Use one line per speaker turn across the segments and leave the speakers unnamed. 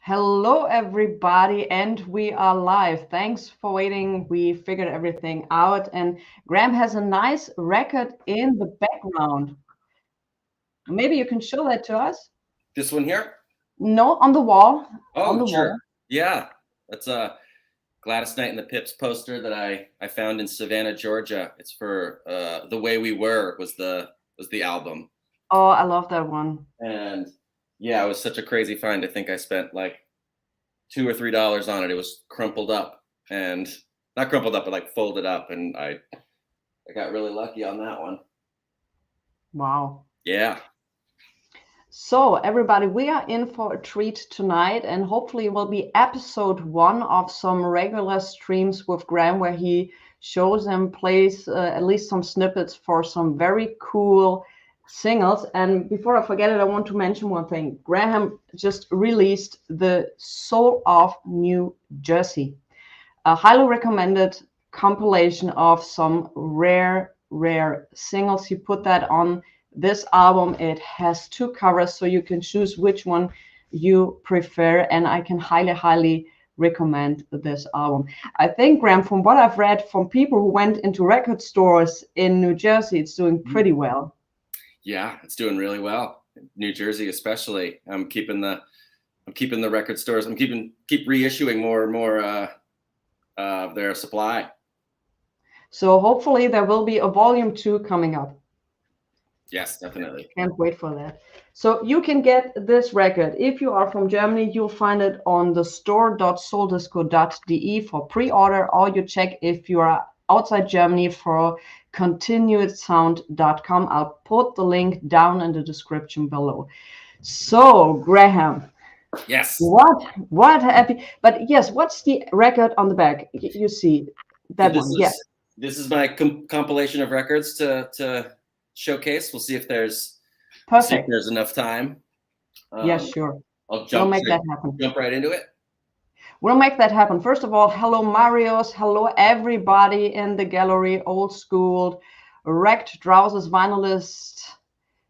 Hello, everybody, and we are live. Thanks for waiting. We figured everything out, and Graham has a nice record in the background. Maybe you can show that to us.
This one here?
No, on the wall. On
Oh,
the
sure.
wall.
Yeah. That's a Gladys Knight and the Pips poster that I found in Savannah, Georgia. It's for The Way We Were was the album.
Oh, I love that one.
And yeah, it was such a crazy find. I think I spent like $2 or $3 on it. It was crumpled up and not crumpled up, but like folded up, and I got really lucky on that one.
Wow.
Yeah.
So, everybody, we are in for a treat tonight, and hopefully, it will be episode 1 of some regular streams with Graham where he shows and plays at least some snippets for some very cool singles. And before I forget it, I want to mention one thing. Graham just released the Soul of New Jersey, a highly recommended compilation of some rare singles. He put that on this album. It has 2 covers, so you can choose which one you prefer, and I can highly recommend this album. I think, Graham, from what I've read from people who went into record stores in New Jersey, it's doing pretty well.
Yeah, it's doing really well. New Jersey especially. I'm keeping the record stores. Keep reissuing more and more of their supply.
So hopefully there will be a volume 2 coming up.
Yes, definitely.
Can't wait for that. So you can get this record. If you are from Germany, you'll find it on the store.souldisco.de for pre-order, or you check if you are outside Germany for continuedsound.com. I'll put the link down in the description below. So, Graham.
Yes.
What happy? But yes, what's the record on the back? You see that one? Yes.
This is my compilation of records to showcase. We'll see if there's enough time.
Yes, sure.
We'll make that happen. Jump right into it.
We'll make that happen. First of all, hello Marios, hello everybody in the gallery, old school, wrecked trousers vinylist.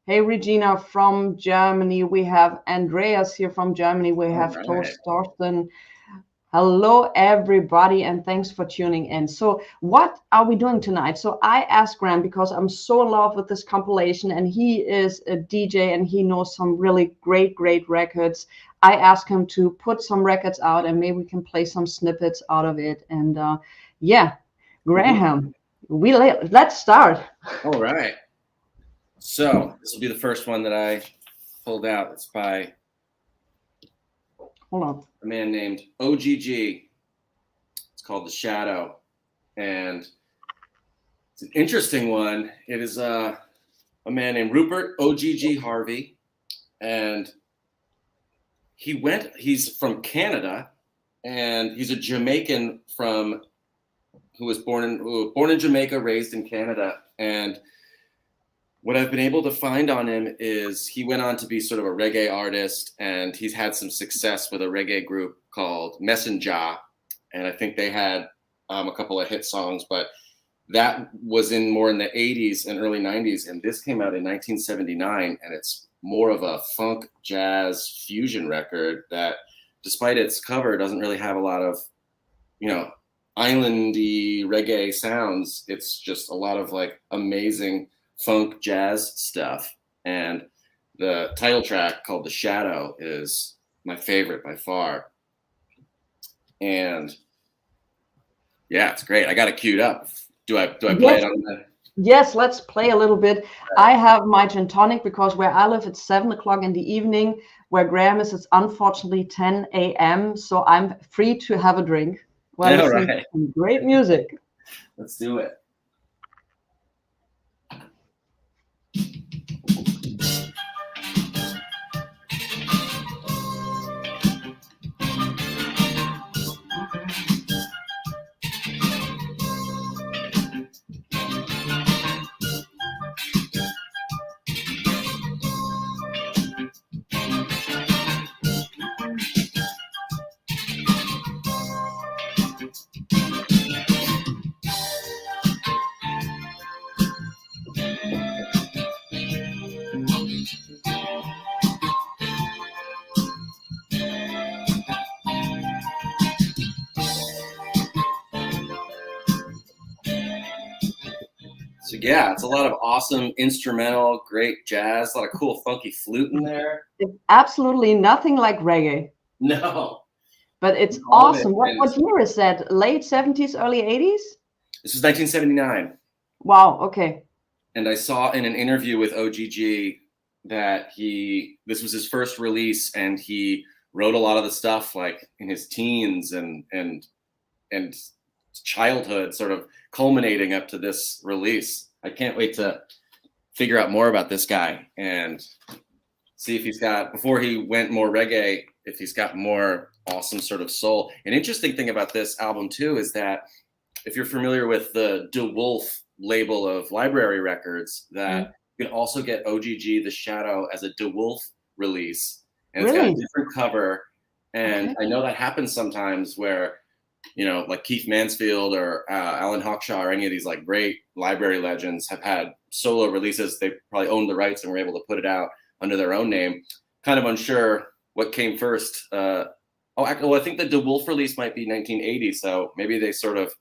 Hey Regina from Germany. We have Andreas here from Germany. We have Toast Thorsten. Hello, everybody, and thanks for tuning in. So what are we doing tonight? So I asked Graham, because I'm so in love with this compilation, and he is a DJ, and he knows some really great records. I asked him to put some records out, and maybe we can play some snippets out of it. And yeah, Graham, let's start.
All right. So this will be the first one that I pulled out. It's by a man named OGG. It's called The Shadow, and it's an interesting one. It is a man named Rupert OGG Harvey, and he's from Canada, and he's a Jamaican who was born in Jamaica, raised in Canada. And what I've been able to find on him is he went on to be sort of a reggae artist, and he's had some success with a reggae group called Messenger. And I think they had a couple of hit songs, but that was more in the 80s and early 90s. And this came out in 1979, and it's more of a funk jazz fusion record that, despite its cover, doesn't really have a lot of, islandy reggae sounds. It's just a lot of like amazing funk jazz stuff. And the title track, called The Shadow, is my favorite by far. And yeah, it's great. I got it queued up. Do I play it on the...
Yes, let's play a little bit. I have my gin tonic, because where I live it's 7 o'clock in the evening. Where Graham is, it's unfortunately 10 a.m. So I'm free to have a drink while listening to some great music.
Let's do it. So yeah, it's a lot of awesome instrumental, great jazz, a lot of cool funky flute in there.
It's absolutely nothing like reggae,
No,
but it's
all of it.
awesome. What year is that? Late 70s, early 80s?
This is 1979.
Wow, okay.
And I saw in an interview with OGG that this was his first release, and he wrote a lot of the stuff like in his teens and childhood, sort of culminating up to this release. I can't wait to figure out more about this guy and see if he's got, before he went more reggae, if he's got more awesome sort of soul. An interesting thing about this album too is that if you're familiar with the DeWolf label of Library Records, that you can also get OGG The Shadow as a DeWolf release, and it's got a different cover. And I know that happens sometimes where, you know, like Keith Mansfield or Alan Hawkshaw or any of these like great library legends have had solo releases. They probably owned the rights and were able to put it out under their own name. Kind of unsure what came first. I think the DeWolf release might be 1980, so maybe they sort of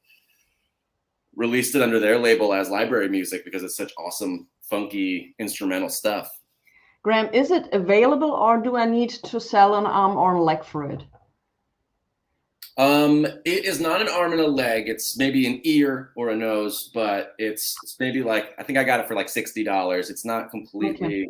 released it under their label as library music because it's such awesome, funky instrumental stuff.
Graham, is it available, or do I need to sell an arm or a leg for it?
It is not an arm and a leg. It's maybe an ear or a nose, but it's maybe like, I think I got it for like $60. It's not completely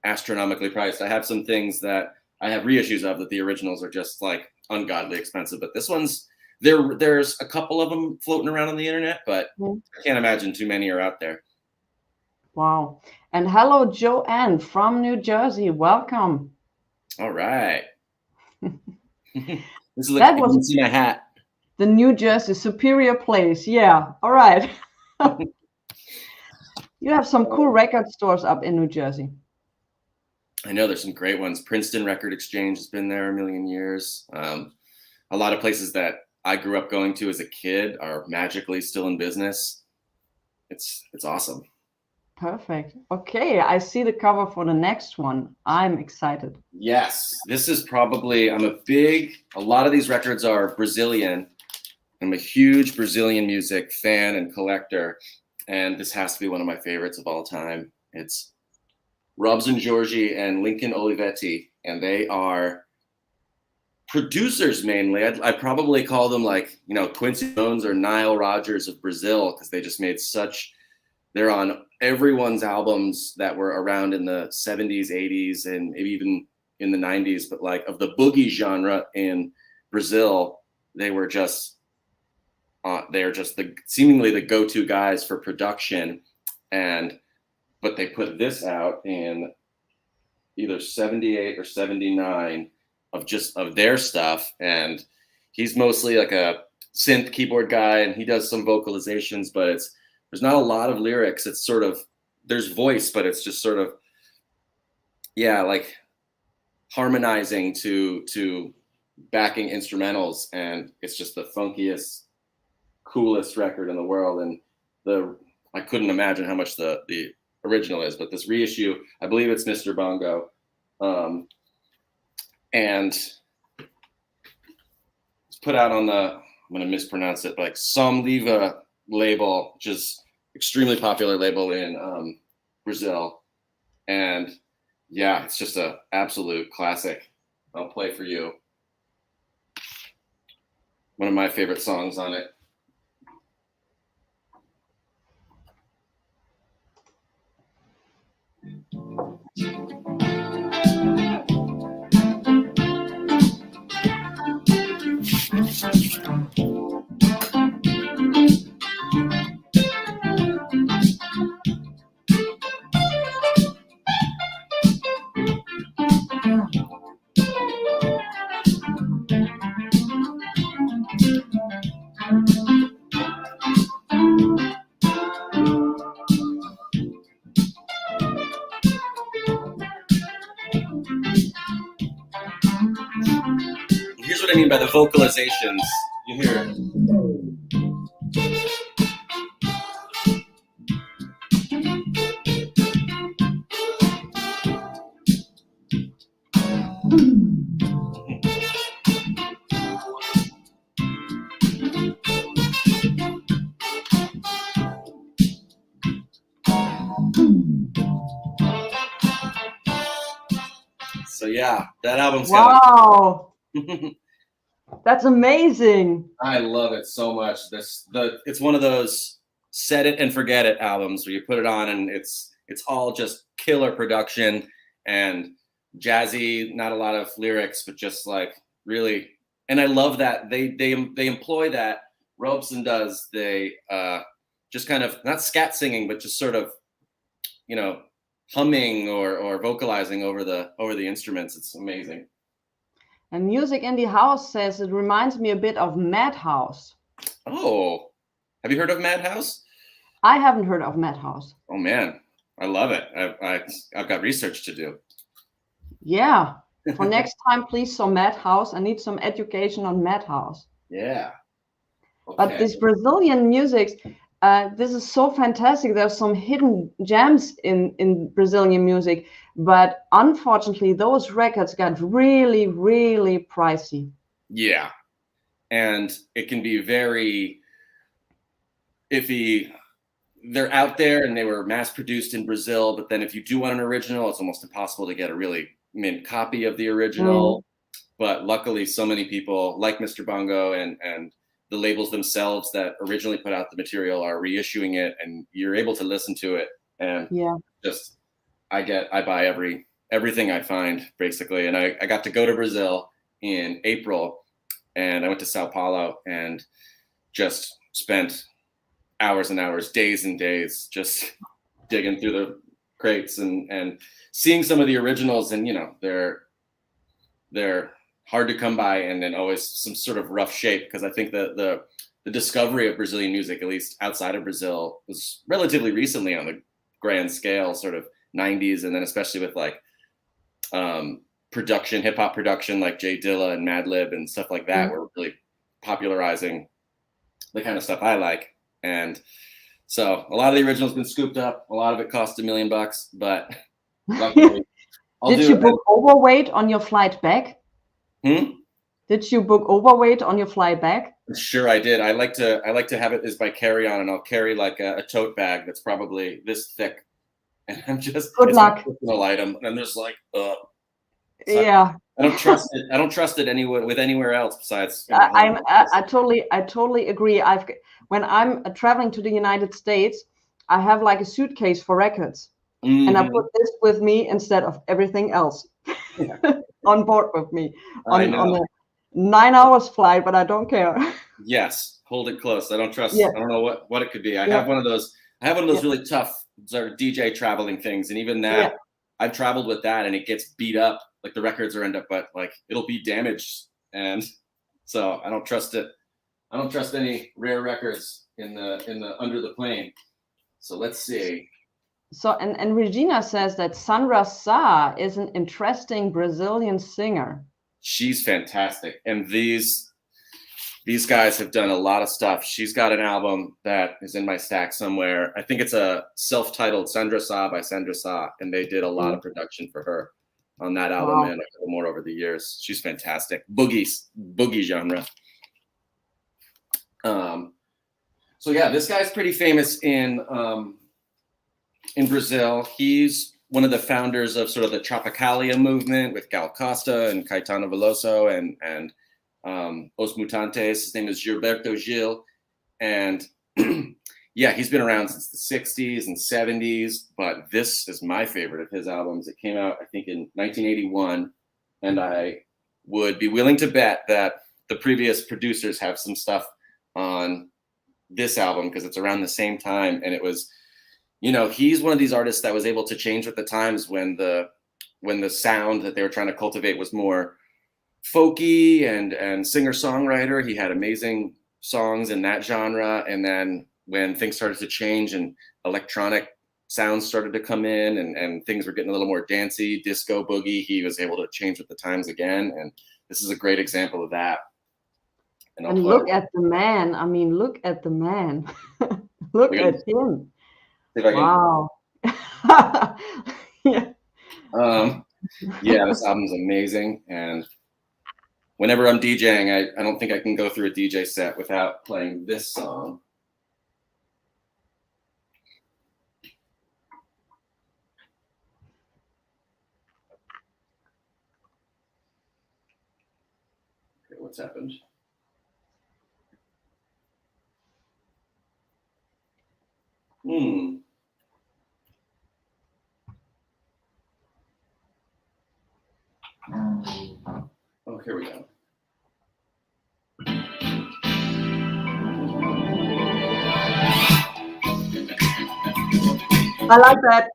astronomically priced. I have some things that I have reissues of that the originals are just like ungodly expensive, but this one's there's a couple of them floating around on the internet, but I can't imagine too many are out there.
Wow. And hello, Joanne from New Jersey. Welcome.
All right. This is like, you can see my hat.
The New Jersey Superior Place. Yeah. All right. You have some cool record stores up in New Jersey.
I know there's some great ones. Princeton Record Exchange has been there a million years. A lot of places that I grew up going to as a kid are magically still in business. It's awesome.
Perfect. Okay, I see the cover for the next one. I'm excited.
Yes, this is probably, a lot of these records are Brazilian. I'm a huge Brazilian music fan and collector, and this has to be one of my favorites of all time. It's Robson Jorge and Lincoln Olivetti, and they are producers mainly. I'd probably call them like, you know, Quincy Jones or Nile Rodgers of Brazil, because they just made they're on everyone's albums that were around in the 70s, 80s, and maybe even in the 90s. But like of the boogie genre in Brazil, they're just seemingly the go-to guys for production. But they put this out in either 78 or 79 of their stuff. And he's mostly like a synth keyboard guy, and he does some vocalizations, but there's not a lot of lyrics. It's sort of, there's voice, but it's just sort of, yeah, like harmonizing to backing instrumentals. And it's just the funkiest, coolest record in the world. And I couldn't imagine how much the original is, but this reissue, I believe it's Mr. Bongo. And it's put out on I'm going to mispronounce it, but like Som Leva label, which is extremely popular label in Brazil. And yeah, it's just a absolute classic. I'll play for you one of my favorite songs on it. Here's what I mean by the vocalizations. You hear So yeah, that album's
Wow, that's amazing.
I love it so much. It's one of those set it and forget it albums where you put it on and it's all just killer production and jazzy, not a lot of lyrics, but just like really. And I love that they employ that Robeson does. They just kind of not scat singing, but just sort of humming or vocalizing over the instruments. It's amazing.
And Music in the House says it reminds me a bit of Madhouse.
Oh, have you heard of Madhouse?
I haven't heard of Madhouse.
Oh man, I love it. I've got research to do.
Yeah. For next time, please, some Madhouse. I need some education on Madhouse.
Yeah.
Okay. But this Brazilian music, this is so fantastic. There's some hidden gems in Brazilian music, but unfortunately, those records got really, really pricey.
Yeah, and it can be very iffy. They're out there and they were mass produced in Brazil, but then if you do want an original, it's almost impossible to get a really mint copy of the original. But luckily, so many people like Mr. Bongo and the labels themselves that originally put out the material are reissuing it, and you're able to listen to it. And just I buy everything I find basically. And I got to go to Brazil in April, and I went to Sao Paulo and just spent hours and hours, days and days, just digging through the crates and seeing some of the originals. And they're hard to come by, and then always some sort of rough shape, because I think the discovery of Brazilian music, at least outside of Brazil, was relatively recently on the grand scale, sort of 90s, and then especially with like production, hip hop production, like Jay Dilla and Madlib and stuff like that, were really popularizing the kind of stuff I like. And so a lot of the original's been scooped up. A lot of it cost $1 million, but luckily,
Did you book overweight on your flight back? Did you book overweight on your flight back?
Sure, I did. I like to have it as my carry-on, and I'll carry like a tote bag that's probably this thick, and I'm just
good luck.
A personal item, and I'm just like,
yeah.
I don't trust it. I don't trust it anywhere else besides.
I totally agree. When I'm traveling to the United States, I have like a suitcase for records, and I put this with me instead of everything else on board with me on a 9 hours flight, but I don't care.
Yes, hold it close. I don't trust. I don't know what it could be. I have one of those. I have one of those really tough sort of DJ traveling things, and even that, I've traveled with that, and it gets beat up. Like the records are but like it'll be damaged, and so I don't trust it. I don't trust any rare records in the under the plane. So let's see.
So and Regina says that Sandra Sá is an interesting Brazilian singer.
She's fantastic, and these guys have done a lot of stuff. She's got an album that is in my stack somewhere. I think it's a self-titled Sandra Sá by Sandra Sá, and they did a lot of production for her on that album and a couple more over the years. She's fantastic. Boogie genre. So yeah, this guy's pretty famous in Brazil. He's one of the founders of sort of the Tropicalia movement with Gal Costa and Caetano Veloso and Os Mutantes. His name is Gilberto Gil. And yeah, he's been around since the 60s and 70s, but this is my favorite of his albums. It came out, I think, in 1981, and I would be willing to bet that the previous producers have some stuff on this album because it's around the same time. And it was, he's one of these artists that was able to change with the times when the sound that they were trying to cultivate was more folky and singer-songwriter. He had amazing songs in that genre, and then when things started to change and electronic sounds started to come in and things were getting a little more dancey, disco, boogie, he was able to change with the times again, and this is a great example of that.
And look at the man. I mean, look at the man. Look at him. Wow.
Yeah, this album's amazing, and whenever I'm DJing, I don't think I can go through a DJ set without playing this song. what's happened. Oh, here we go.
I like that.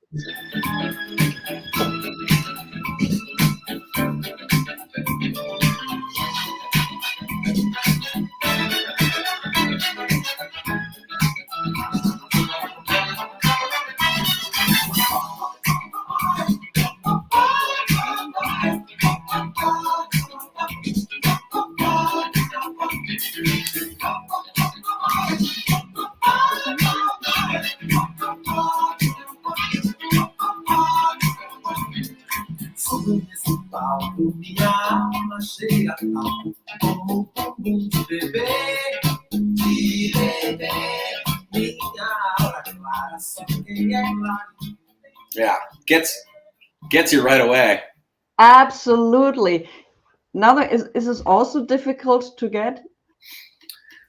Minha alma cheia como um bumbum de bebê, minha aura clara, só quem é claro.
Yeah, gets you right away.
Absolutely. Now, is this also difficult to get?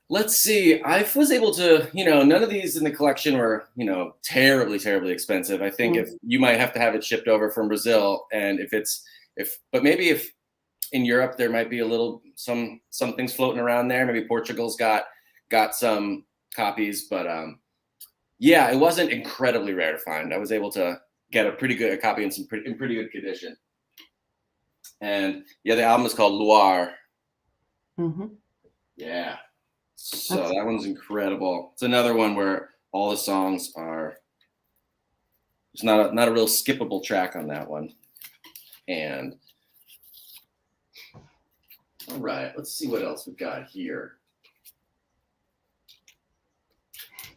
Let's see. I was able to, none of these in the collection were, terribly expensive. I think if you might have to have it shipped over from Brazil, and but maybe if in Europe there might be a little some things floating around there. Maybe Portugal's got some copies, but yeah, it wasn't incredibly rare to find. I was able to get a copy in pretty good condition. And yeah, the album is called Loire.
Mm-hmm.
Yeah. So that one's incredible. It's another one where all the songs are. There's not a real skippable track on that one. And all right, let's see what else we've got here.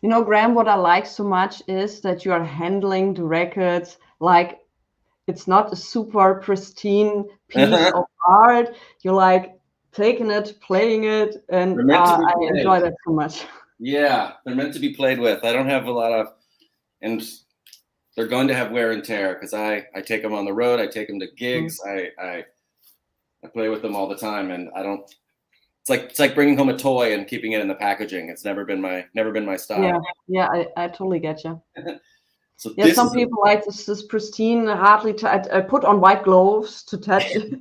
Graham, what I like so much is that you are handling the records like it's not a super pristine piece of art. You're like taking it, playing it, and I enjoy that so much.
Yeah, they're meant to be played with. I don't have a lot of, and they're going to have wear and tear because I take them on the road. I take them to gigs. I play with them all the time, and I don't. It's like bringing home a toy and keeping it in the packaging. It's never been my style.
Yeah, I totally get you.
So
yeah, some people like this pristine, hardly put on white gloves to touch it.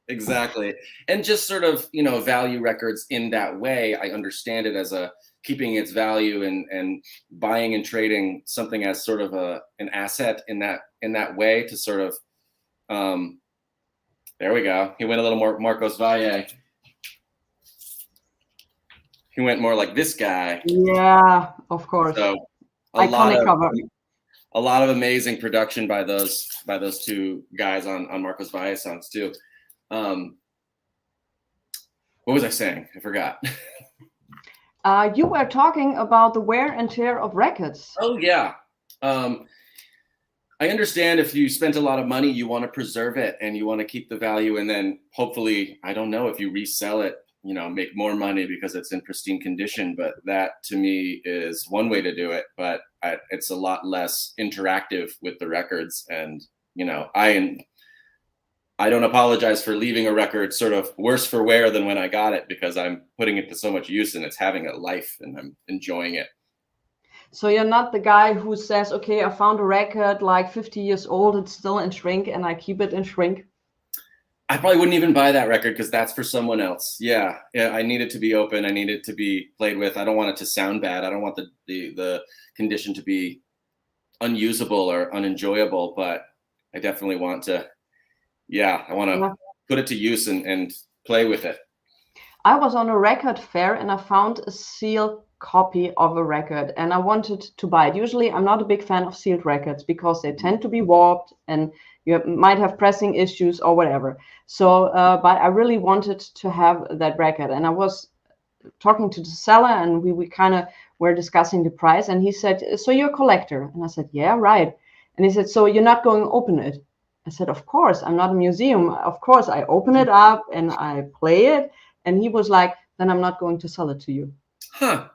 Exactly. And just sort of, value records in that way. I understand it as keeping its value and buying and trading something as sort of an asset in that way to sort of, there we go. He went a little more Marcos Valle. He went more like this guy.
Yeah, of course.
So
iconic cover.
A lot of amazing production by those two guys on Marcos Valle songs too. What was I saying? I forgot.
You were talking about the wear and tear of records.
Oh yeah. I understand if you spent a lot of money, you want to preserve it and you want to keep the value, and then hopefully, I don't know, if you resell it, make more money because it's in pristine condition. But that to me is one way to do it, but it's a lot less interactive with the records. And, I don't apologize for leaving a record sort of worse for wear than when I got it, because I'm putting it to so much use and it's having a life and I'm enjoying it.
So you're not the guy who says, okay, I found a record like 50 years old, it's still in shrink and I keep it in shrink.
I probably wouldn't even buy that record because that's for someone else. Yeah, I need it to be open. I need it to be played with. I don't want it to sound bad. I don't want the condition to be unusable or unenjoyable, but I definitely want to, I want to put it to use and play with it.
I was on a record fair and I found a sealed copy of a record and I wanted to buy it. Usually I'm not a big fan of sealed records because they tend to be warped and you might have pressing issues or whatever. So, but I really wanted to have that record, and I was talking to the seller and we kind of were discussing the price, and he said, so you're a collector? And I said, yeah, right. And he said, so you're not going to open it? I said, of course, I'm not a museum. Of course, I open it up and I play it. And he was like, then I'm not going to sell it to you.
Huh.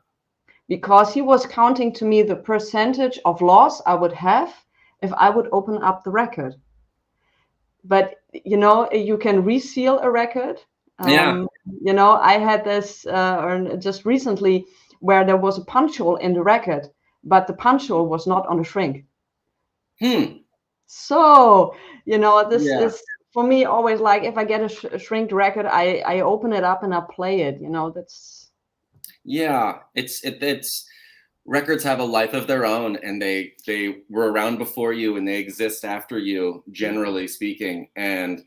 Because he was counting to me the percentage of loss I would have if I would open up the record. But, you can reseal a record.
Yeah.
You know, I had this or just recently where there was a punch hole in the record, but the punch hole was not on the shrink. So, you know, this
Yeah.
is for me always like if I get a shrink record, I open it up and I play it. You know, that's
Yeah. It's records have a life of their own, and they were around before you and they exist after you, generally speaking. And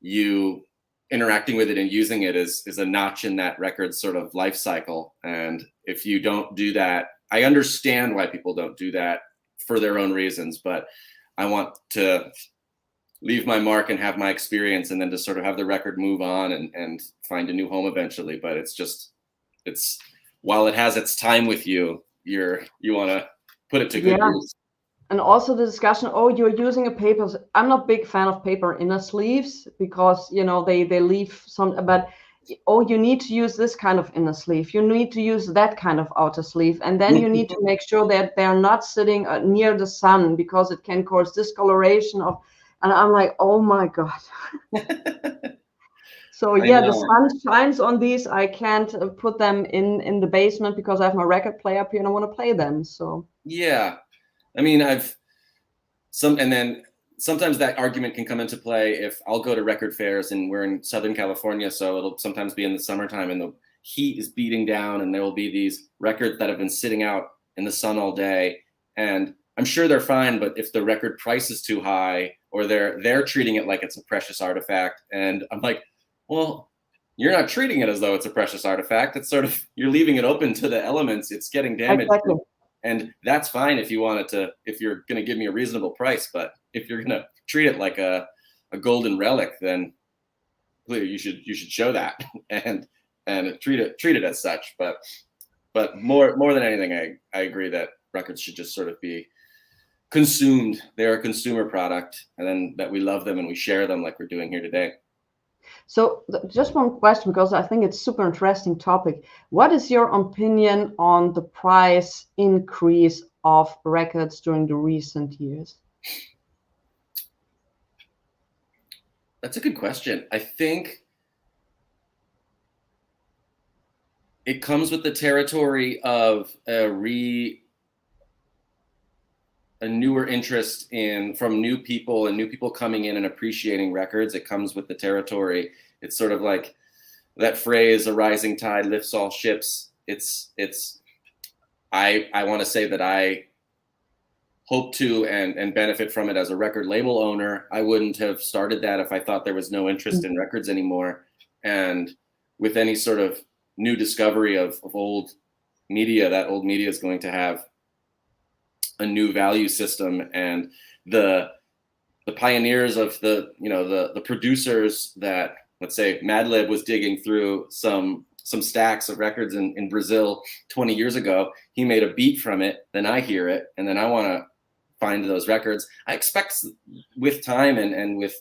you interacting with it and using it is a notch in that record's sort of life cycle. And if you don't do that, I understand why people don't do that for their own reasons, but I want to leave my mark and have my experience, and then to sort of have the record move on and find a new home eventually. But it's while it has its time with you, you want to put it to good use.
And also the discussion, oh, you're using a paper. I'm not a big fan of paper inner sleeves because, you know, they leave some, but oh, you need to use this kind of inner sleeve. You need to use that kind of outer sleeve. And then you need to make sure that they're not sitting near the sun because it can cause discoloration of, and I'm like, oh my God. So yeah, the sun shines on these. I can't put them in the basement because I have my record player up here and I want to play them. So
yeah, I mean, and then sometimes that argument can come into play if I'll go to record fairs, and we're in Southern California, so it'll sometimes be in the summertime and the heat is beating down, and there will be these records that have been sitting out in the sun all day, and I'm sure they're fine, but if the record price is too high, or they're treating it like it's a precious artifact, and I'm like, well, you're not treating it as though it's a precious artifact. It's sort of, you're leaving it open to the elements. It's getting damaged.
Exactly.
And that's fine if you want it to, if you're going to give me a reasonable price. But if you're going to treat it like a golden relic, then clearly you should show that and treat it as such. But more than anything, I agree that records should just sort of be consumed. They're a consumer product, and then that we love them and we share them like we're doing here today.
So just one question, because I think it's super interesting topic. What is your opinion on the price increase of records during the recent years?
That's a good question. I think it comes with the territory of a newer interest from new people, and new people coming in and appreciating records. It comes with the territory. It's sort of like that phrase, a rising tide lifts all ships. I want to say that I hope to and benefit from it as a record label owner. I wouldn't have started that if I thought there was no interest in records anymore. And with any sort of new discovery of old media, that old media is going to have a new value system, and the pioneers of the producers that, let's say, Madlib was digging through some stacks of records in Brazil 20 years ago. He made a beat from it, then I hear it, and then I want to find those records. I expect with time and with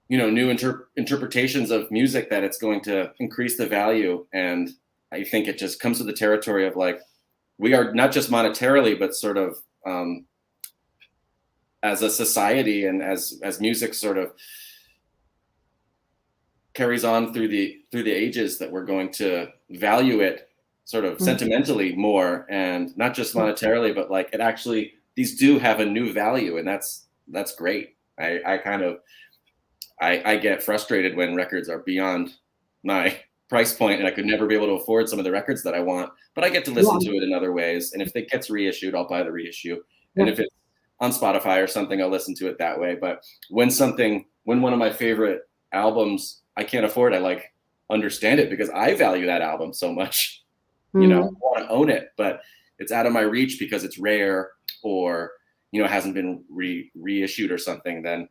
new interpretations of music that it's going to increase the value. And I think it just comes to the territory of like, we are not just monetarily, but sort of as a society and as music sort of carries on through the ages, that we're going to value it sort of sentimentally more, and not just monetarily, but like it actually, these do have a new value, and that's great. I get frustrated when records are beyond my price point and I could never be able to afford some of the records that I want, but I get to listen to it in other ways. And if it gets reissued, I'll buy the reissue. And if it's on Spotify or something, I'll listen to it that way. But when one of my favorite albums, I can't afford, I understand it because I value that album so much. I want to own it, but it's out of my reach because it's rare, or hasn't been reissued or something. Then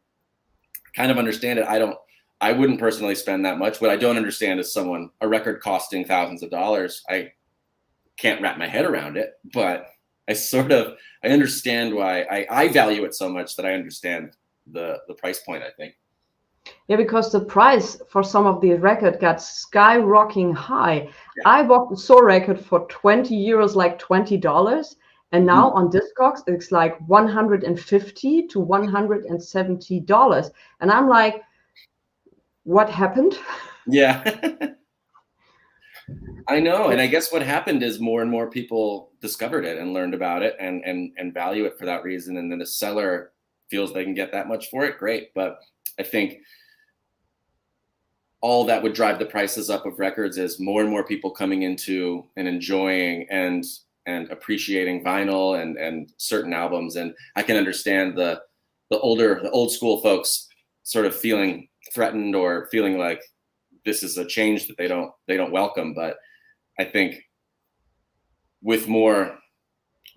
kind of understand it. I wouldn't personally spend that much. What I don't understand is a record costing thousands of dollars. I can't wrap my head around it, but I understand why I value it so much, that I understand the price point, I think.
Yeah, because the price for some of these records got skyrocketing high. Yeah. I saw a record for 20 euros, like $20. And now on Discogs, it's like $150 to $170. And I'm like, what happened?
Yeah. I know. And I guess what happened is more and more people discovered it and learned about it and value it for that reason. And then the seller feels they can get that much for it. Great. But I think all that would drive the prices up of records is more and more people coming into and enjoying and appreciating vinyl and certain albums. And I can understand the old school folks sort of feeling threatened or feeling like this is a change that they don't welcome. But I think with more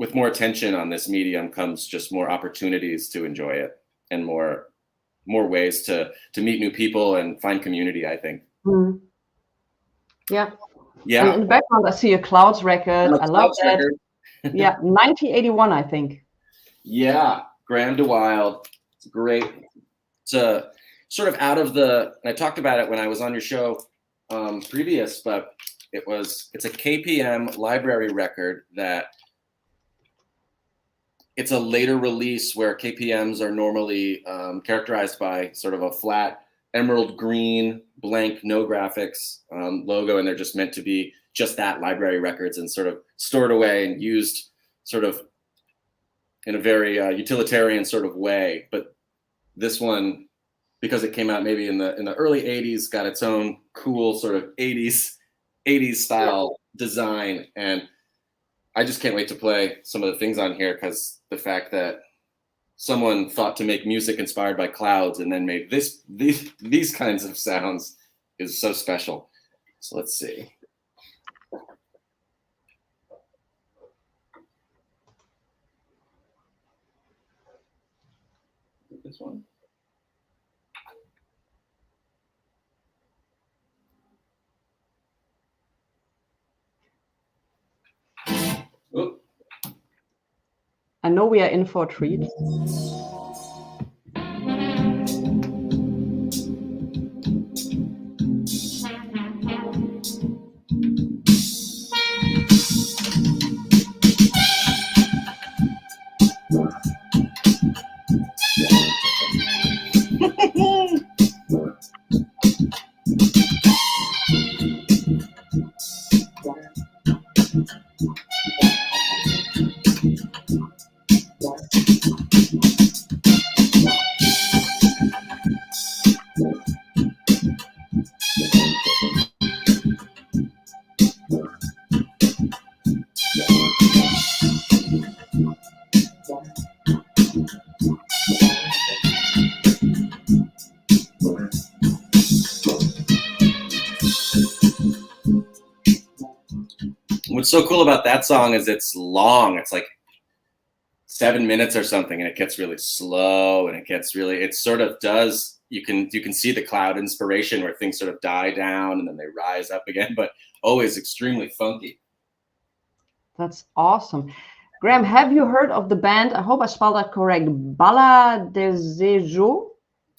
attention on this medium comes just more opportunities to enjoy it and more ways to meet new people and find community, I think.
Mm. Yeah.
Yeah.
And in the background, I see a Clouds record. I love that. Yeah, 1981, I think.
Yeah, Graham DeWild. It's great. It's a sort of out of the. And I talked about it when I was on your show previous, but it's a KPM library record that. It's a later release where KPMs are normally characterized by sort of a flat emerald green, blank, no graphics logo, and they're just meant to be just that, library records, and sort of stored away and used sort of in a very utilitarian sort of way. But this one, because it came out maybe in the early 80s, got its own cool sort of 80s style design, and I just can't wait to play some of the things on here because the fact that someone thought to make music inspired by clouds and then made these kinds of sounds is so special. So let's see. This one. Oop.
I know we are in for a treat.
What's so cool about that song is it's long. It's like 7 minutes or something, and it gets really slow, and it sort of does. You can see the cloud inspiration where things sort of die down and then they rise up again, but always extremely funky.
That's awesome. Graham, have you heard of the band? I hope I spelled that correct. Bala Desejo.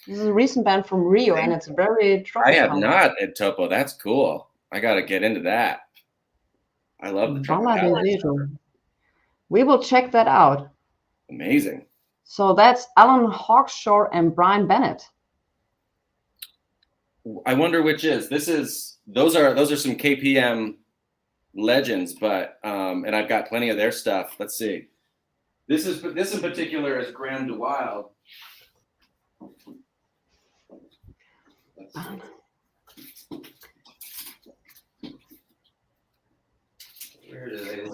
This is a recent band from Rio, and it's very tropical.
I have not, Ed Topo. That's cool. I got to get into that. I love the tropical.
We will check that out.
Amazing.
So that's Alan Hawkshaw and Brian Bennett.
I wonder which is. Those are some KPM legends, but and I've got plenty of their stuff. Let's see. This in particular is Graham DeWild.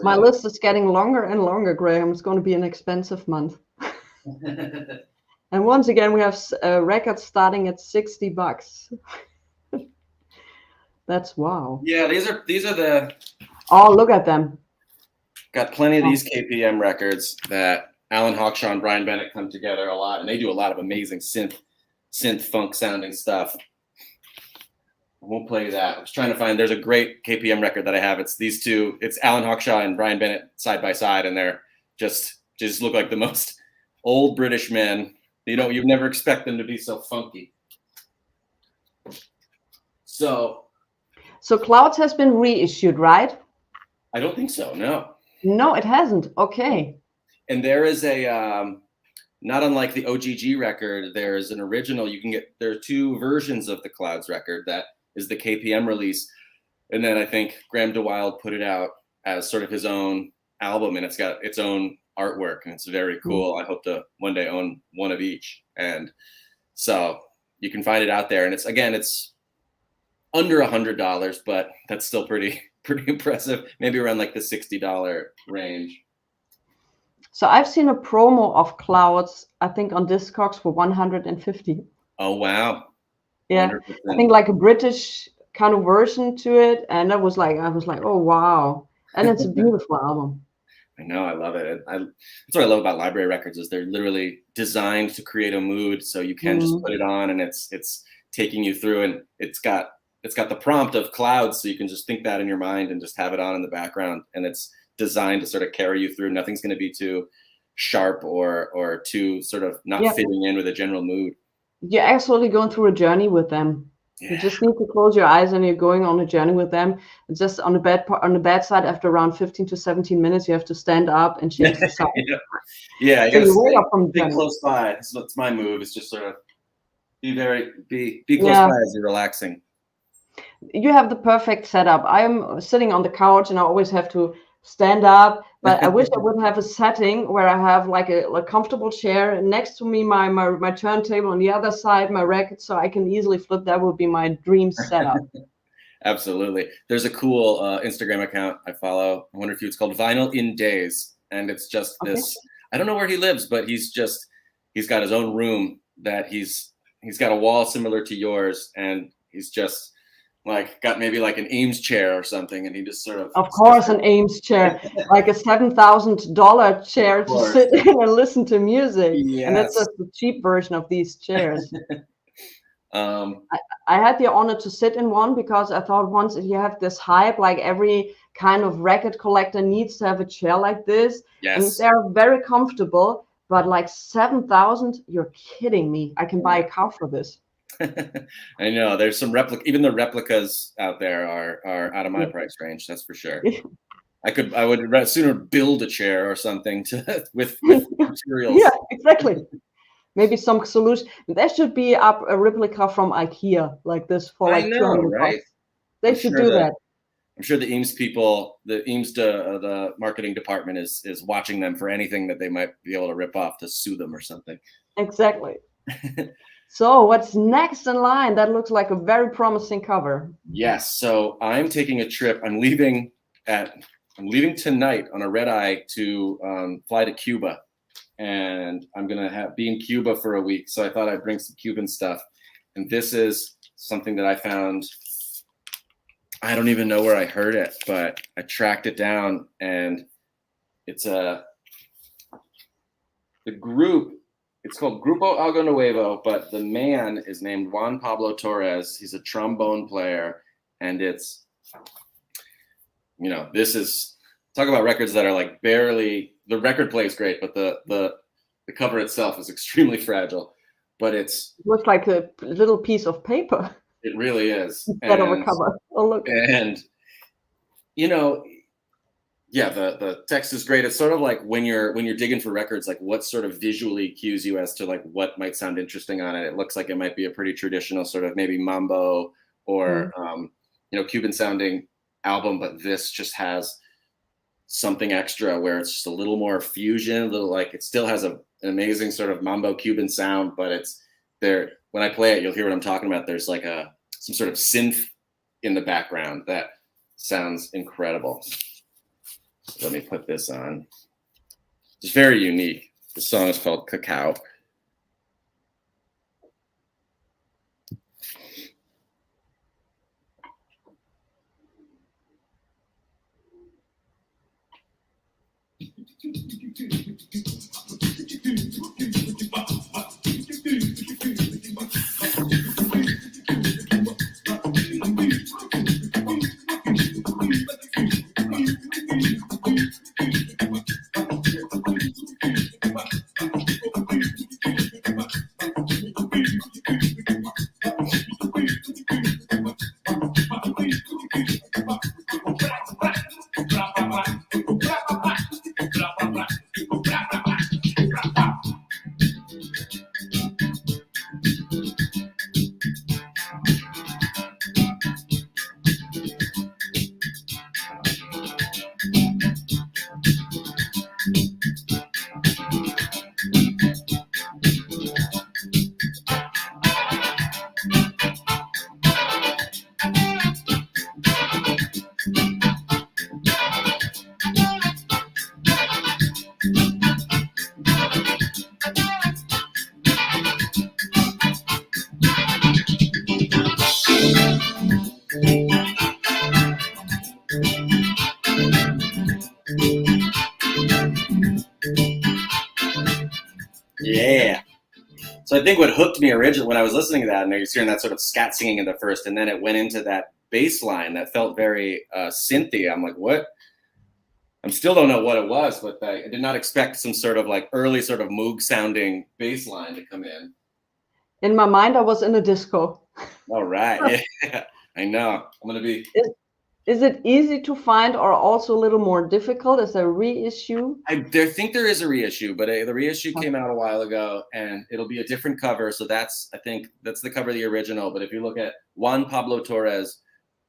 My list is getting longer and longer, Graham. It's going to be an expensive month. And once again, we have records starting at $60. That's wow.
Yeah, these are the.
Oh, look at them.
Got plenty of these KPM records that Alan Hawkshaw and Brian Bennett come together a lot, and they do a lot of amazing synth funk sounding stuff. I won't play that. I was trying to find. There's a great KPM record that I have. It's these two. It's Alan Hawkshaw and Brian Bennett side by side, and they're just look like the most old British men. You'd never expect them to be so funky. So
Clouds has been reissued, right?
I don't think so. No.
No, it hasn't. Okay.
And there is a not unlike the OGG record, there's an original. There are 2 versions of the Clouds record. That is the KPM release. And then I think Graham DeWilde put it out as sort of his own album, and it's got its own artwork, and it's very cool. I hope to one day own one of each. And so you can find it out there. And it's under $100, but that's still pretty impressive. Maybe around like the $60 range.
So I've seen a promo of Clouds, I think on Discogs for 150.
Oh, wow.
Yeah.
100%.
I think like a British kind of version to it. And I was like, oh, wow. And it's a beautiful album.
I know, I love it. That's what I love about library records is they're literally designed to create a mood. So you can just put it on and it's taking you through, and it's got the prompt of Clouds. So you can just think that in your mind and just have it on in the background. And it's designed to sort of carry you through. Nothing's going to be too sharp or too sort of not fitting in with a general mood.
You're actually going through a journey with them. You just need to close your eyes and you're going on a journey with them. It's just on the bad side, after around 15 to 17 minutes, you have to stand up and change the side.
Yeah, I
So
gotta
you wake up from the
stay
journey.
close by. That's my move. It's just sort of be close by as you're relaxing.
You have the perfect setup. I'm sitting on the couch and I always have to stand up, but I wish I would have a setting where I have like a comfortable chair next to me, my turntable on the other side, my record, so I can easily flip. That would be my dream setup.
Absolutely. There's a cool Instagram account I follow. I wonder if it's called Vinyl in Days, and it's just this. I don't know where he lives, but he's got his own room that he's got a wall similar to yours, and he's just like got maybe like an Ames chair or something, and he just sort of
course an Ames chair, like a $7,000 chair to sit in and listen to music.
Yes.
And that's just the cheap version of these chairs. I had the honor to sit in one because I thought once you have this hype, like every kind of record collector needs to have a chair like this.
Yes.
And they're very comfortable, but like 7,000, you're kidding me. I can buy a car for this.
I know there's some even the replicas out there are out of my price range. That's for sure. I would sooner build a chair or something with materials.
Yeah, exactly. Maybe some solution. There should be a replica from IKEA like this for like 200
right?
bucks. They should do that.
I'm sure the Eames people, the marketing department is watching them for anything that they might be able to rip off to sue them or something.
Exactly. So what's next in line? That looks like a very promising cover.
Yes. So I'm taking a trip. I'm leaving tonight on a red eye to fly to Cuba, and I'm gonna be in Cuba for a week. So I thought I'd bring some Cuban stuff. And this is something that I found. I don't even know where I heard it, but I tracked it down, and it's the group. It's called Grupo Algo Nuevo, but the man is named Juan Pablo Torres. He's a trombone player, and this is, talk about records that are like barely, the record plays great, but the cover itself is extremely fragile, but it
looks like a little piece of paper.
It really is.
Instead of a cover. Oh, look.
And, yeah, the text is great. It's sort of like when you're digging for records, like what sort of visually cues you as to like what might sound interesting on it. It looks like it might be a pretty traditional sort of maybe mambo or Cuban sounding album, but this just has something extra where it's just a little more fusion, it still has an amazing sort of mambo Cuban sound, but it's there. When I play it, you'll hear what I'm talking about. There's like some sort of synth in the background that sounds incredible. So let me put this on. It's very unique. The song is called Cacao. So I think what hooked me originally when I was listening to that, and you're hearing that sort of scat singing in the first, and then it went into that bass line that felt very synthy. I'm like, what? I still don't know what it was, but I did not expect some sort of like early sort of Moog sounding bass line to come in.
In my mind, I was in a disco.
All right. Yeah, I know. I'm going to be.
Is it easy to find or also a little more difficult? Is there a reissue?
I think there is a reissue, but the reissue came out a while ago and it'll be a different cover. So I think that's the cover of the original. But if you look at Juan Pablo Torres,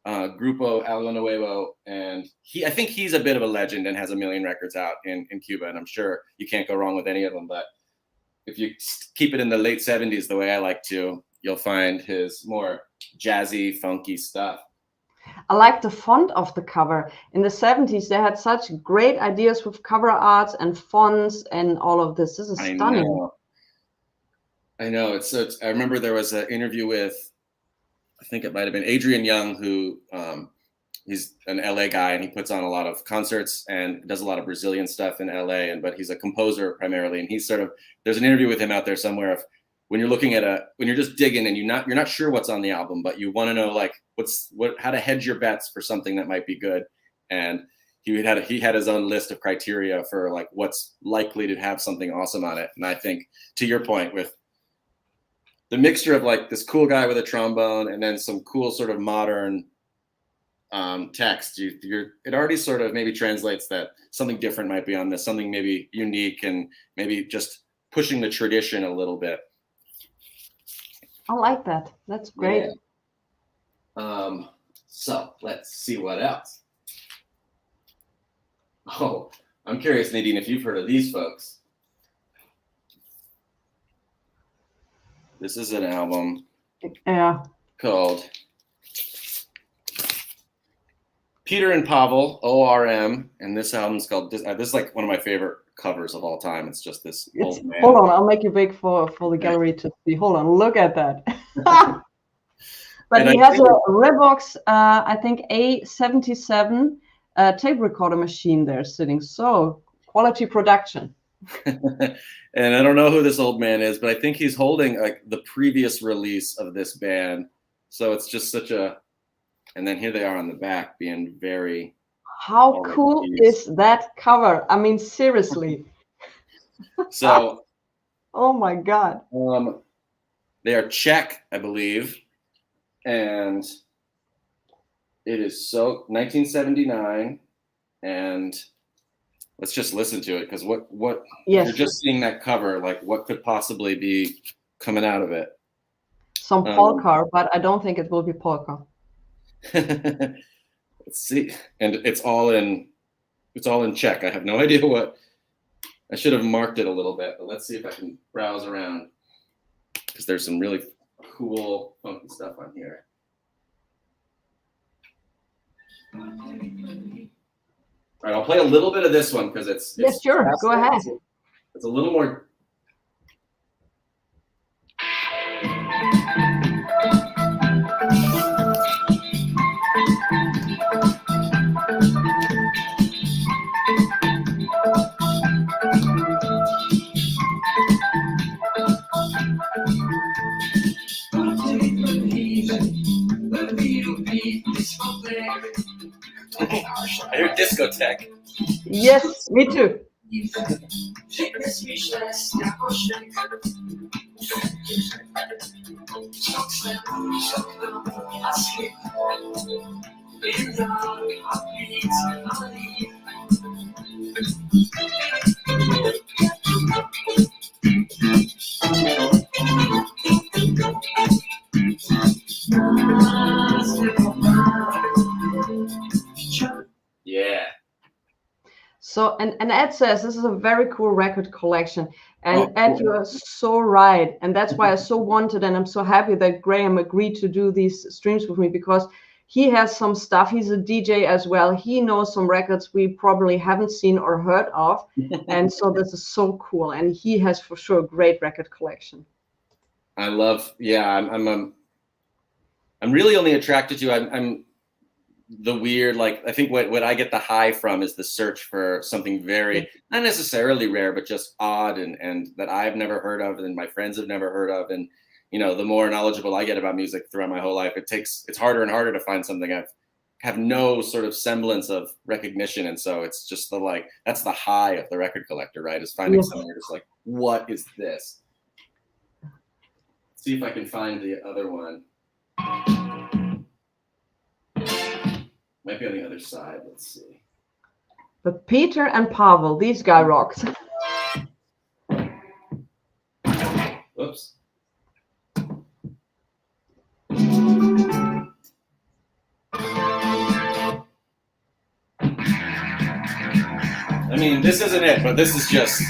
Grupo Algo Nuevo, and I think he's a bit of a legend and has a million records out in Cuba. And I'm sure you can't go wrong with any of them. But if you keep it in the late 70s, the way I like to, you'll find his more jazzy, funky stuff.
I like the font of the cover. In the 70s, they had such great ideas with cover arts and fonts and all of this. This is stunning.
I know. I remember there was an interview with, I think it might have been Adrian Young, who he's an LA guy and he puts on a lot of concerts and does a lot of Brazilian stuff in LA. But he's a composer primarily. And he's there's an interview with him out there somewhere of when you're looking at when you're just digging and you're not sure what's on the album, but you want to know like how to hedge your bets for something that might be good. And he had his own list of criteria for like what's likely to have something awesome on it. And I think to your point with the mixture of like this cool guy with a trombone and then some cool sort of modern text, it already sort of maybe translates that something different might be on this, something maybe unique and maybe just pushing the tradition a little bit.
I like that. That's great.
Yeah. So let's see what else. Oh, I'm curious, Nadine, if you've heard of these folks. This is an album called Peter and Pavel, ORM, and this album's called, this is like one of my favorite covers of all time. It's just this old man.
Hold on, I'll make you big for the gallery to see. Hold on, look at that. But he has a Revox, I think A77 tape recorder machine there sitting. So quality production.
And I don't know who this old man is, but I think he's holding like the previous release of this band. So it's just such a, and then here they are on the back being very.
How cool is that cover? I mean, seriously.
So.
Oh my God.
They are Czech, I believe. And it is 1979. And let's just listen to it, because what
yes.
You're just seeing that cover, like what could possibly be coming out of it?
Some polka, but I don't think it will be polka.
Let's see. And it's all in Czech. I have no idea what. I should have marked it a little bit, but let's see if I can browse around, because there's some really cool, funky stuff on here. All right, I'll play a little bit of this one because it's
yes, sure. Go ahead.
It's a little more. I hear discotheque.
Yes, me too.
Yeah.
So, and Ed says this is a very cool record collection. And Ed, you are so right. And that's why I so wanted, and I'm so happy that Graham agreed to do these streams with me, because he has some stuff. He's a DJ as well. He knows some records we probably haven't seen or heard of. And so this is so cool. And he has for sure a great record collection.
I love, yeah, I'm really only attracted to, the weird, like, I think what I get the high from is the search for something very, not necessarily rare, but just odd and that I've never heard of and my friends have never heard of. And, you know, the more knowledgeable I get about music throughout my whole life, it's harder and harder to find something have no sort of semblance of recognition. And so it's just that's the high of the record collector, right? Is finding something you're just like, what is this? See if I can find the other one. Might be on the other side. Let's see.
But Peter and Pavel, these guy rocks.
Oops. I mean, this isn't it, but this is just.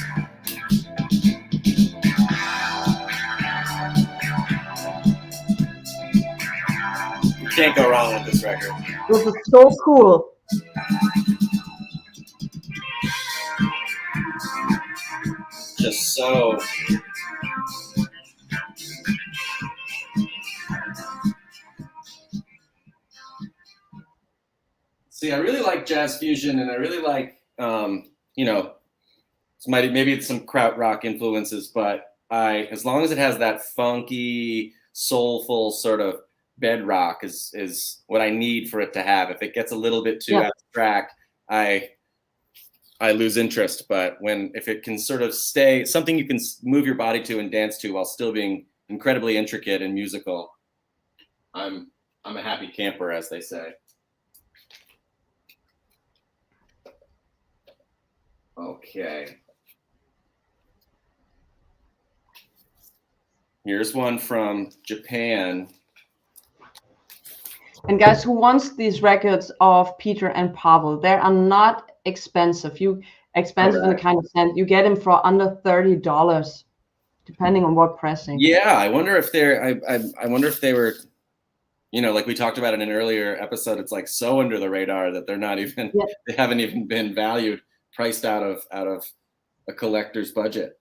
You can't go wrong with this record.
This is so cool.
Just so. See, I really like jazz fusion, and I really like, you know, maybe it's some krautrock influences, but as long as it has that funky, soulful sort of bedrock is what I need for it to have. If it gets a little bit too abstract, I lose interest. But if it can sort of stay something you can move your body to and dance to while still being incredibly intricate and musical, I'm a happy camper, as they say. Okay. Here's one from Japan.
And guys, who wants these records of Peter and Pavel? They are not expensive. Expensive in the kind of sense you get them for under $30, depending on what pressing.
Yeah, I wonder if I wonder if they were, you know, like we talked about in an earlier episode. It's like so under the radar that they're not even they haven't even been priced out of a collector's budget.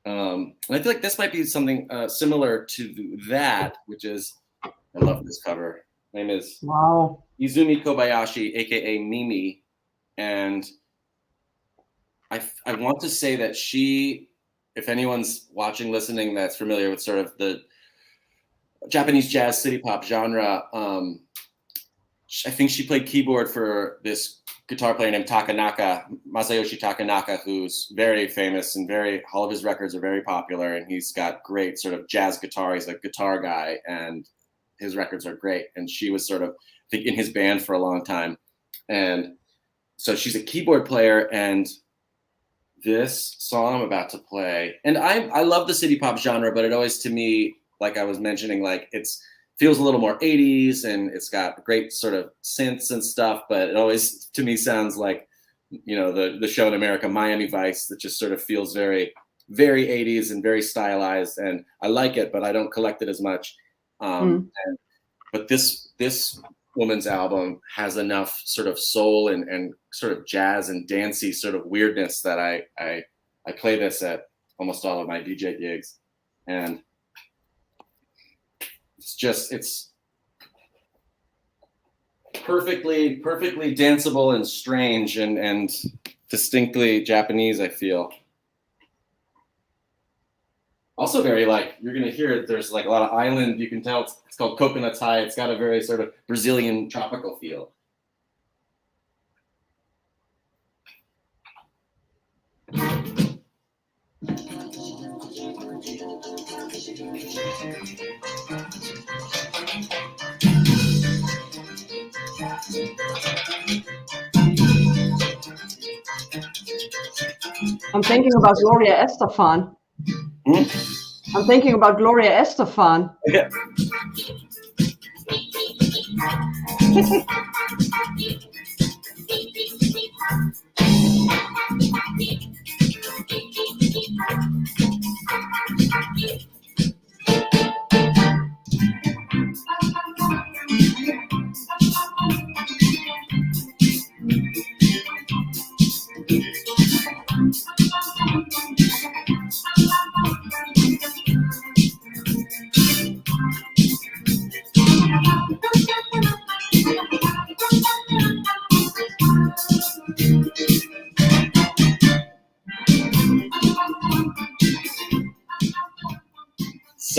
And I feel like this might be something similar to that, which is, I love this cover. Her name is Izumi Kobayashi, aka Mimi, and I want to say that she, if anyone's watching, listening, that's familiar with sort of the Japanese jazz city pop genre, I think she played keyboard for this guitar player named Masayoshi Takanaka, who's very famous and all of his records are very popular, and he's got great sort of jazz guitar. He's a guitar guy, and his records are great. And she was sort of, I think, in his band for a long time. And so she's a keyboard player, and this song I'm about to play, and I love the city pop genre, but it always, to me, like I was mentioning, like feels a little more 80s, and it's got great sort of synths and stuff, but it always, to me, sounds like, you know, the show in America, Miami Vice, that just sort of feels very, very 80s and very stylized. And I like it, but I don't collect it as much. But this woman's album has enough sort of soul and sort of jazz and dancey sort of weirdness that I play this at almost all of my DJ gigs. And it's perfectly danceable and strange and distinctly Japanese, I feel. Also very, like, you're going to hear it, there's like a lot of island, you can tell it's called Coconuts High. It's got a very sort of Brazilian tropical feel.
I'm thinking about Gloria Estefan. I'm thinking about Gloria Estefan.
Yeah.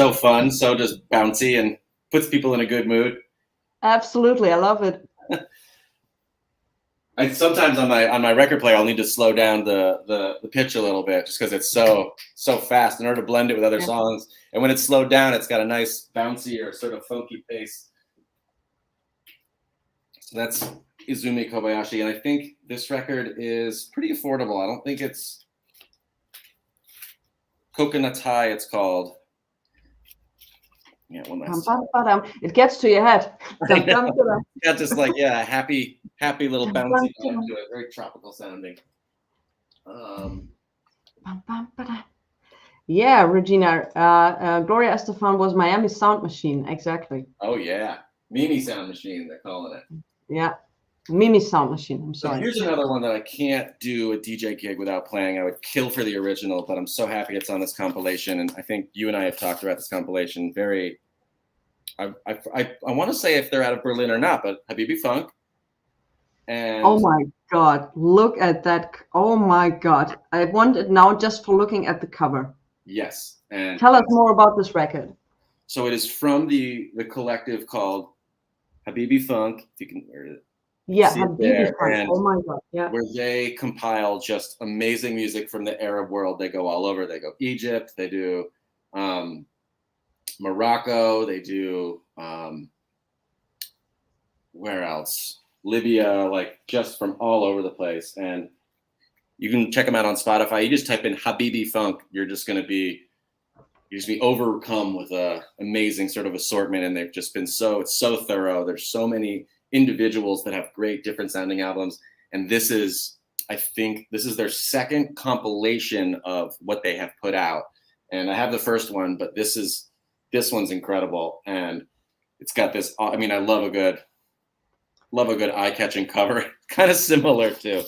so fun, so just bouncy, and puts people in a good mood.
Absolutely, I love it.
Sometimes on my record player, I'll need to slow down the pitch a little bit, just because it's so fast in order to blend it with other songs. And when it's slowed down, it's got a nice bouncy or sort of funky pace. So that's Izumi Kobayashi, and I think this record is pretty affordable. I don't think it's Coconut High, it's called. Yeah, one last time.
It gets to your head.
Yeah, just like happy little bouncy vibe to it, very tropical sounding.
Yeah, Regina. Gloria Estefan was Miami Sound Machine, exactly.
Oh yeah, Mimi Sound Machine, they're calling it.
Yeah, Mimi Sound Machine. I'm sorry.
So here's another one that I can't do a DJ gig without playing. I would kill for the original, but I'm so happy it's on this compilation, and I think you and I have talked about this compilation. I want to say if they're out of Berlin or not, but Habibi Funk. And
oh my God, look at that. Oh my God. I want it now just for looking at the cover.
Yes. And
tell us more about this record.
So it is from the collective called Habibi Funk. If you can hear it.
Yeah, Habibi Funk. Oh my God. Yeah.
Where they compile just amazing music from the Arab world. They go all over. They go Egypt. They do Morocco. They do where else? Libya, like just from all over the place. And you can check them out on Spotify. You just type in Habibi Funk. You're just be overcome with a amazing sort of assortment. And they've just been it's so thorough. There's so many individuals that have great different sounding albums. And I think this is their second compilation of what they have put out. And I have the first one, but this one's incredible. And it's got this, I mean, I love a good eye-catching cover. Kind of similar to,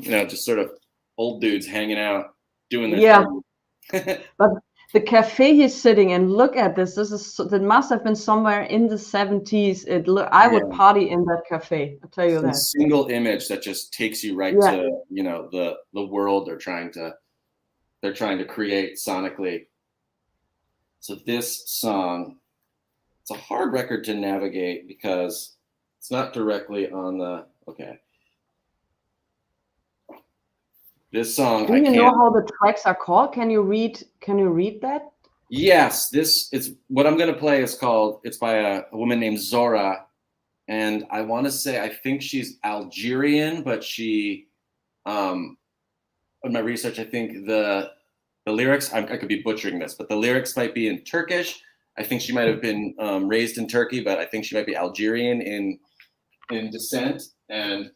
just sort of old dudes hanging out doing their thing.
But the cafe he's sitting in, look at this. That must have been somewhere in the 70s. I would party in that cafe. I'll tell you that.
It's a single image that just takes you right to, the world they're trying to create sonically. So this song, it's a hard record to navigate because it's not directly on the, This song.
Do you know how the tracks are called? Can you read that?
Yes, it's what I'm gonna play is called. It's by a woman named Zora, and I want to say I think she's Algerian, but she, in my research, I think the lyrics. I could be butchering this, but the lyrics might be in Turkish. I think she might have been raised in Turkey, but I think she might be Algerian in descent. And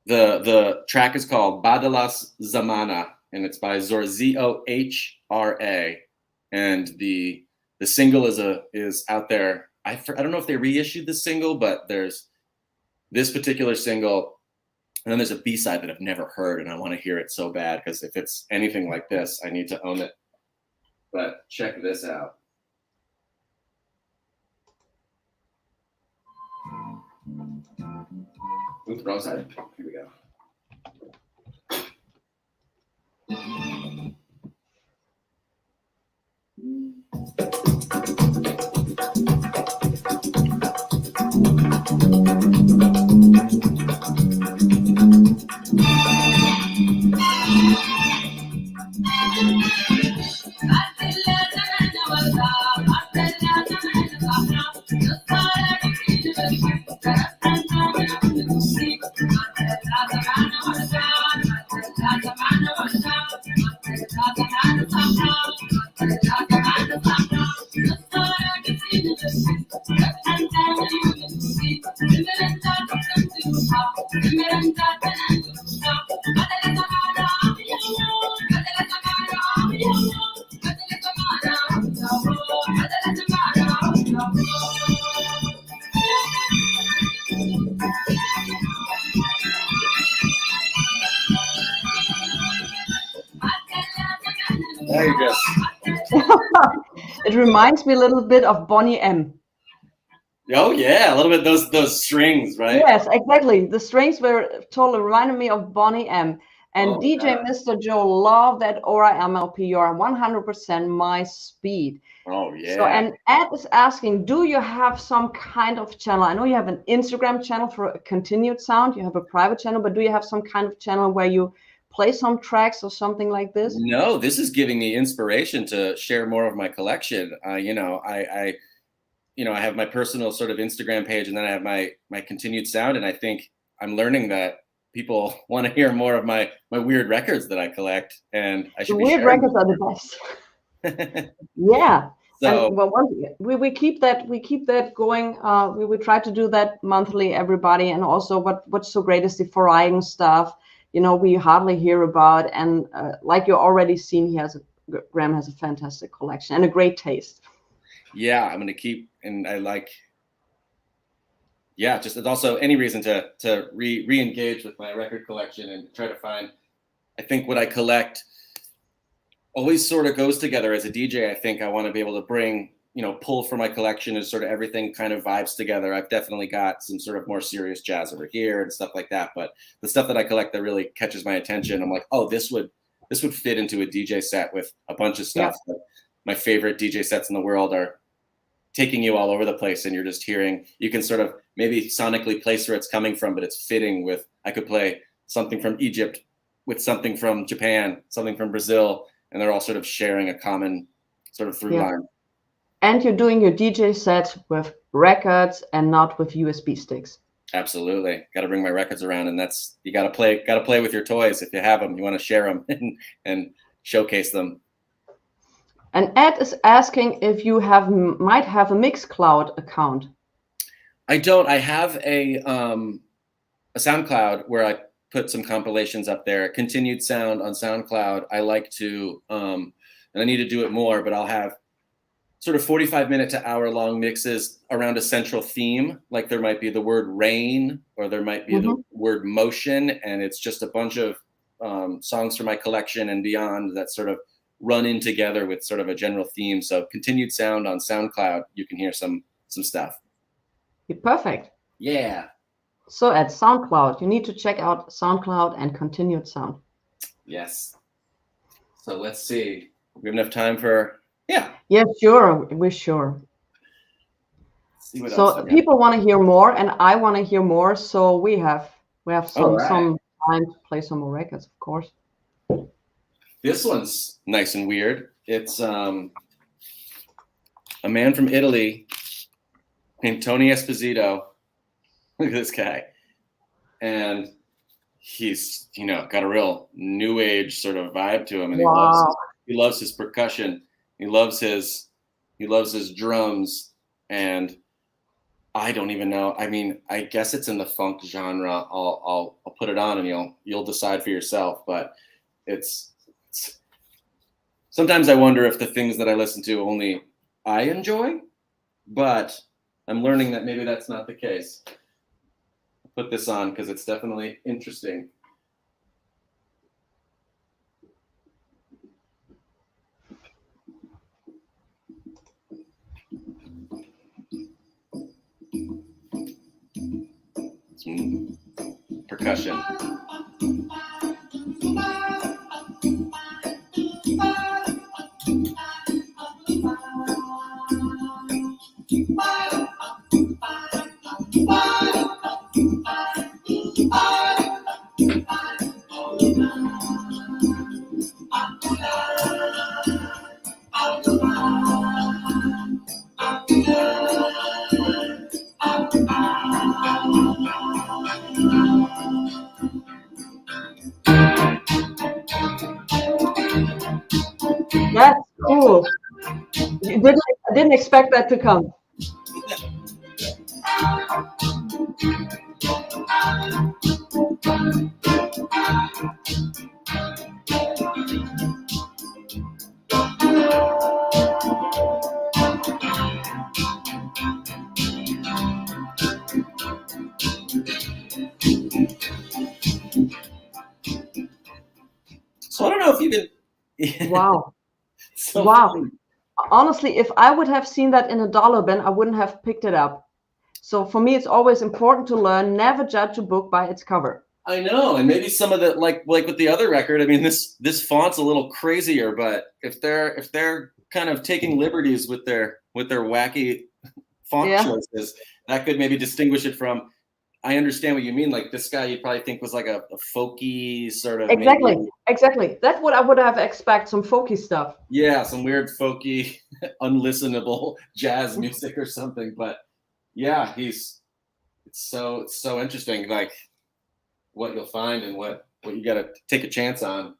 the track is called Badalas Zamana, and it's by Zora, Zohra, and the single is out there. I don't know if they reissued the single, but there's this particular single, and then there's a B-side that I've never heard, and I want to hear it so bad because if it's anything like this, I need to own it. But check this out. Oops, wrong side. Here we go. There you go.
It reminds me a little bit of Bonnie M.
Oh yeah, a little bit those strings, right?
Yes, exactly. The strings were totally reminded me of Bonnie M. And
Oh,
DJ
yeah.
Mr. Joe, love that Aura MLP. You're 100% my speed.
Oh,
So,
yeah.
and Ed is asking, do you have some kind of channel? I know you have an Instagram channel for continued sound. You have a private channel, but do you have some kind of channel where you play some tracks or something like this?
No, this is giving me inspiration to share more of my collection. I have my personal sort of Instagram page, and then I have my continued sound, and I think I'm learning that people want to hear more of my weird records that I collect, and I
The
should be
weird
sharing
records are the best.
them.
Yeah. And
So
well, we keep that going. We try to do that monthly, everybody. And also, what's so great is the variety stuff. We hardly hear about. And like you already seen, Graham has a fantastic collection and a great taste.
yeah, I'm gonna keep, and I like, yeah, just it's also any reason to re-engage with my record collection and try to find. I think what I collect always sort of goes together. As a DJ, I think I want to be able to bring, pull from my collection as sort of everything kind of vibes together. I've definitely got some sort of more serious jazz over here and stuff like that, but the stuff that I collect that really catches my attention, I'm like, oh, this would fit into a DJ set with a bunch of stuff.
Yeah.
My favorite DJ sets in the world are taking you all over the place, and you're just hearing, you can sort of maybe sonically place where it's coming from, but it's fitting with, I could play something from Egypt with something from Japan, something from Brazil, and they're all sort of sharing a common sort of through line.
And you're doing your DJ set with records and not with USB sticks.
Absolutely. Got to bring my records around, and that's, you got to play with your toys. If you have them, you want to share them and showcase them.
And Ed is asking if you might have a Mixcloud account.
I don't. I have a SoundCloud where I put some compilations up there. Continued sound on SoundCloud. I like to, and I need to do it more, but I'll have sort of 45-minute to hour-long mixes around a central theme. Like there might be the word rain, or there might be the word motion, and it's just a bunch of songs from my collection and beyond that sort of run in together with sort of a general theme. So continued sound on SoundCloud, you can hear some stuff.
Perfect.
Yeah.
So at SoundCloud, you need to check out SoundCloud and continued sound.
Yes. So let's see. We have enough time for, yeah.
Yeah, sure. We're sure.
Let's see what
so
else
people want to hear more, and I want to hear more. So we have some time to play some more records, of course.
This one's nice and weird. It's a man from Italy named Tony Esposito. Look at this guy. And he's, got a real new age sort of vibe to him. And he loves his percussion. He loves his drums. And I don't even know. I mean, I guess it's in the funk genre. I'll put it on and you'll decide for yourself. But it's sometimes I wonder if the things that I listen to only I enjoy, but I'm learning that maybe that's not the case. I'll put this on because it's definitely interesting. Some percussion.
That's cool. I didn't expect that to come.
So I don't know if you can.
Wow.
So
wow.
funny.
Honestly, if I would have seen that in a dollar bin, I wouldn't have picked it up. So for me, it's always important to learn, never judge a book by its cover.
I know, and maybe some of the like with the other record. I mean, this font's a little crazier, but if they're kind of taking liberties with their wacky font choices, that could maybe distinguish it from. I understand what you mean. Like this guy, you'd probably think was like a folky sort of.
Exactly,
maybe,
exactly. That's what I would have expected. Some folky stuff.
Yeah, some weird folky, unlistenable jazz music or something. But yeah, it's so interesting. Like what you'll find and what you got to take a chance on.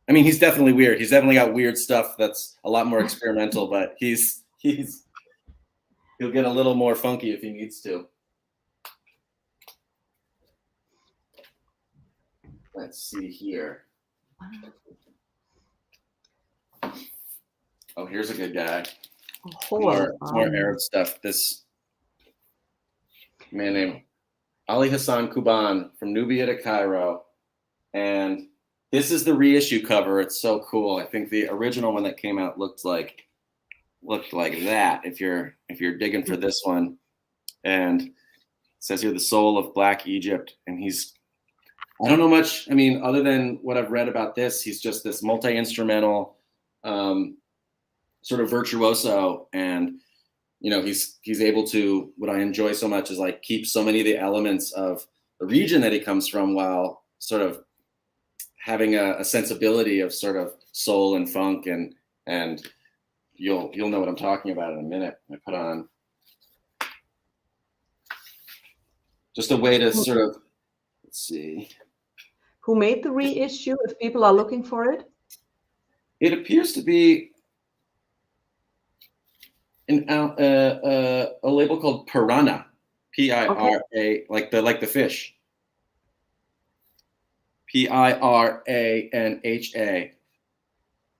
I mean, he's definitely weird. He's definitely got weird stuff that's a lot more experimental. But he'll get a little more funky if he needs to. Let's see here. Oh, here's a good guy. More Arab stuff. This man named Ali Hassan Kuban from Nubia to Cairo. And this is the reissue cover. It's so cool. I think the original one that came out looked like that. If you're digging for this one. And it says here the soul of Black Egypt. And I don't know much. I mean, other than what I've read about this, he's just this multi-instrumental sort of virtuoso, and he's able to. What I enjoy so much is like keep so many of the elements of the region that he comes from, while sort of having a sensibility of sort of soul and funk, and you'll know what I'm talking about in a minute. I put on just a way to sort of let's see.
Who made the reissue? If people are looking for it,
it appears to be a label called Piranha, P-I-R-A, like the fish, Piranha.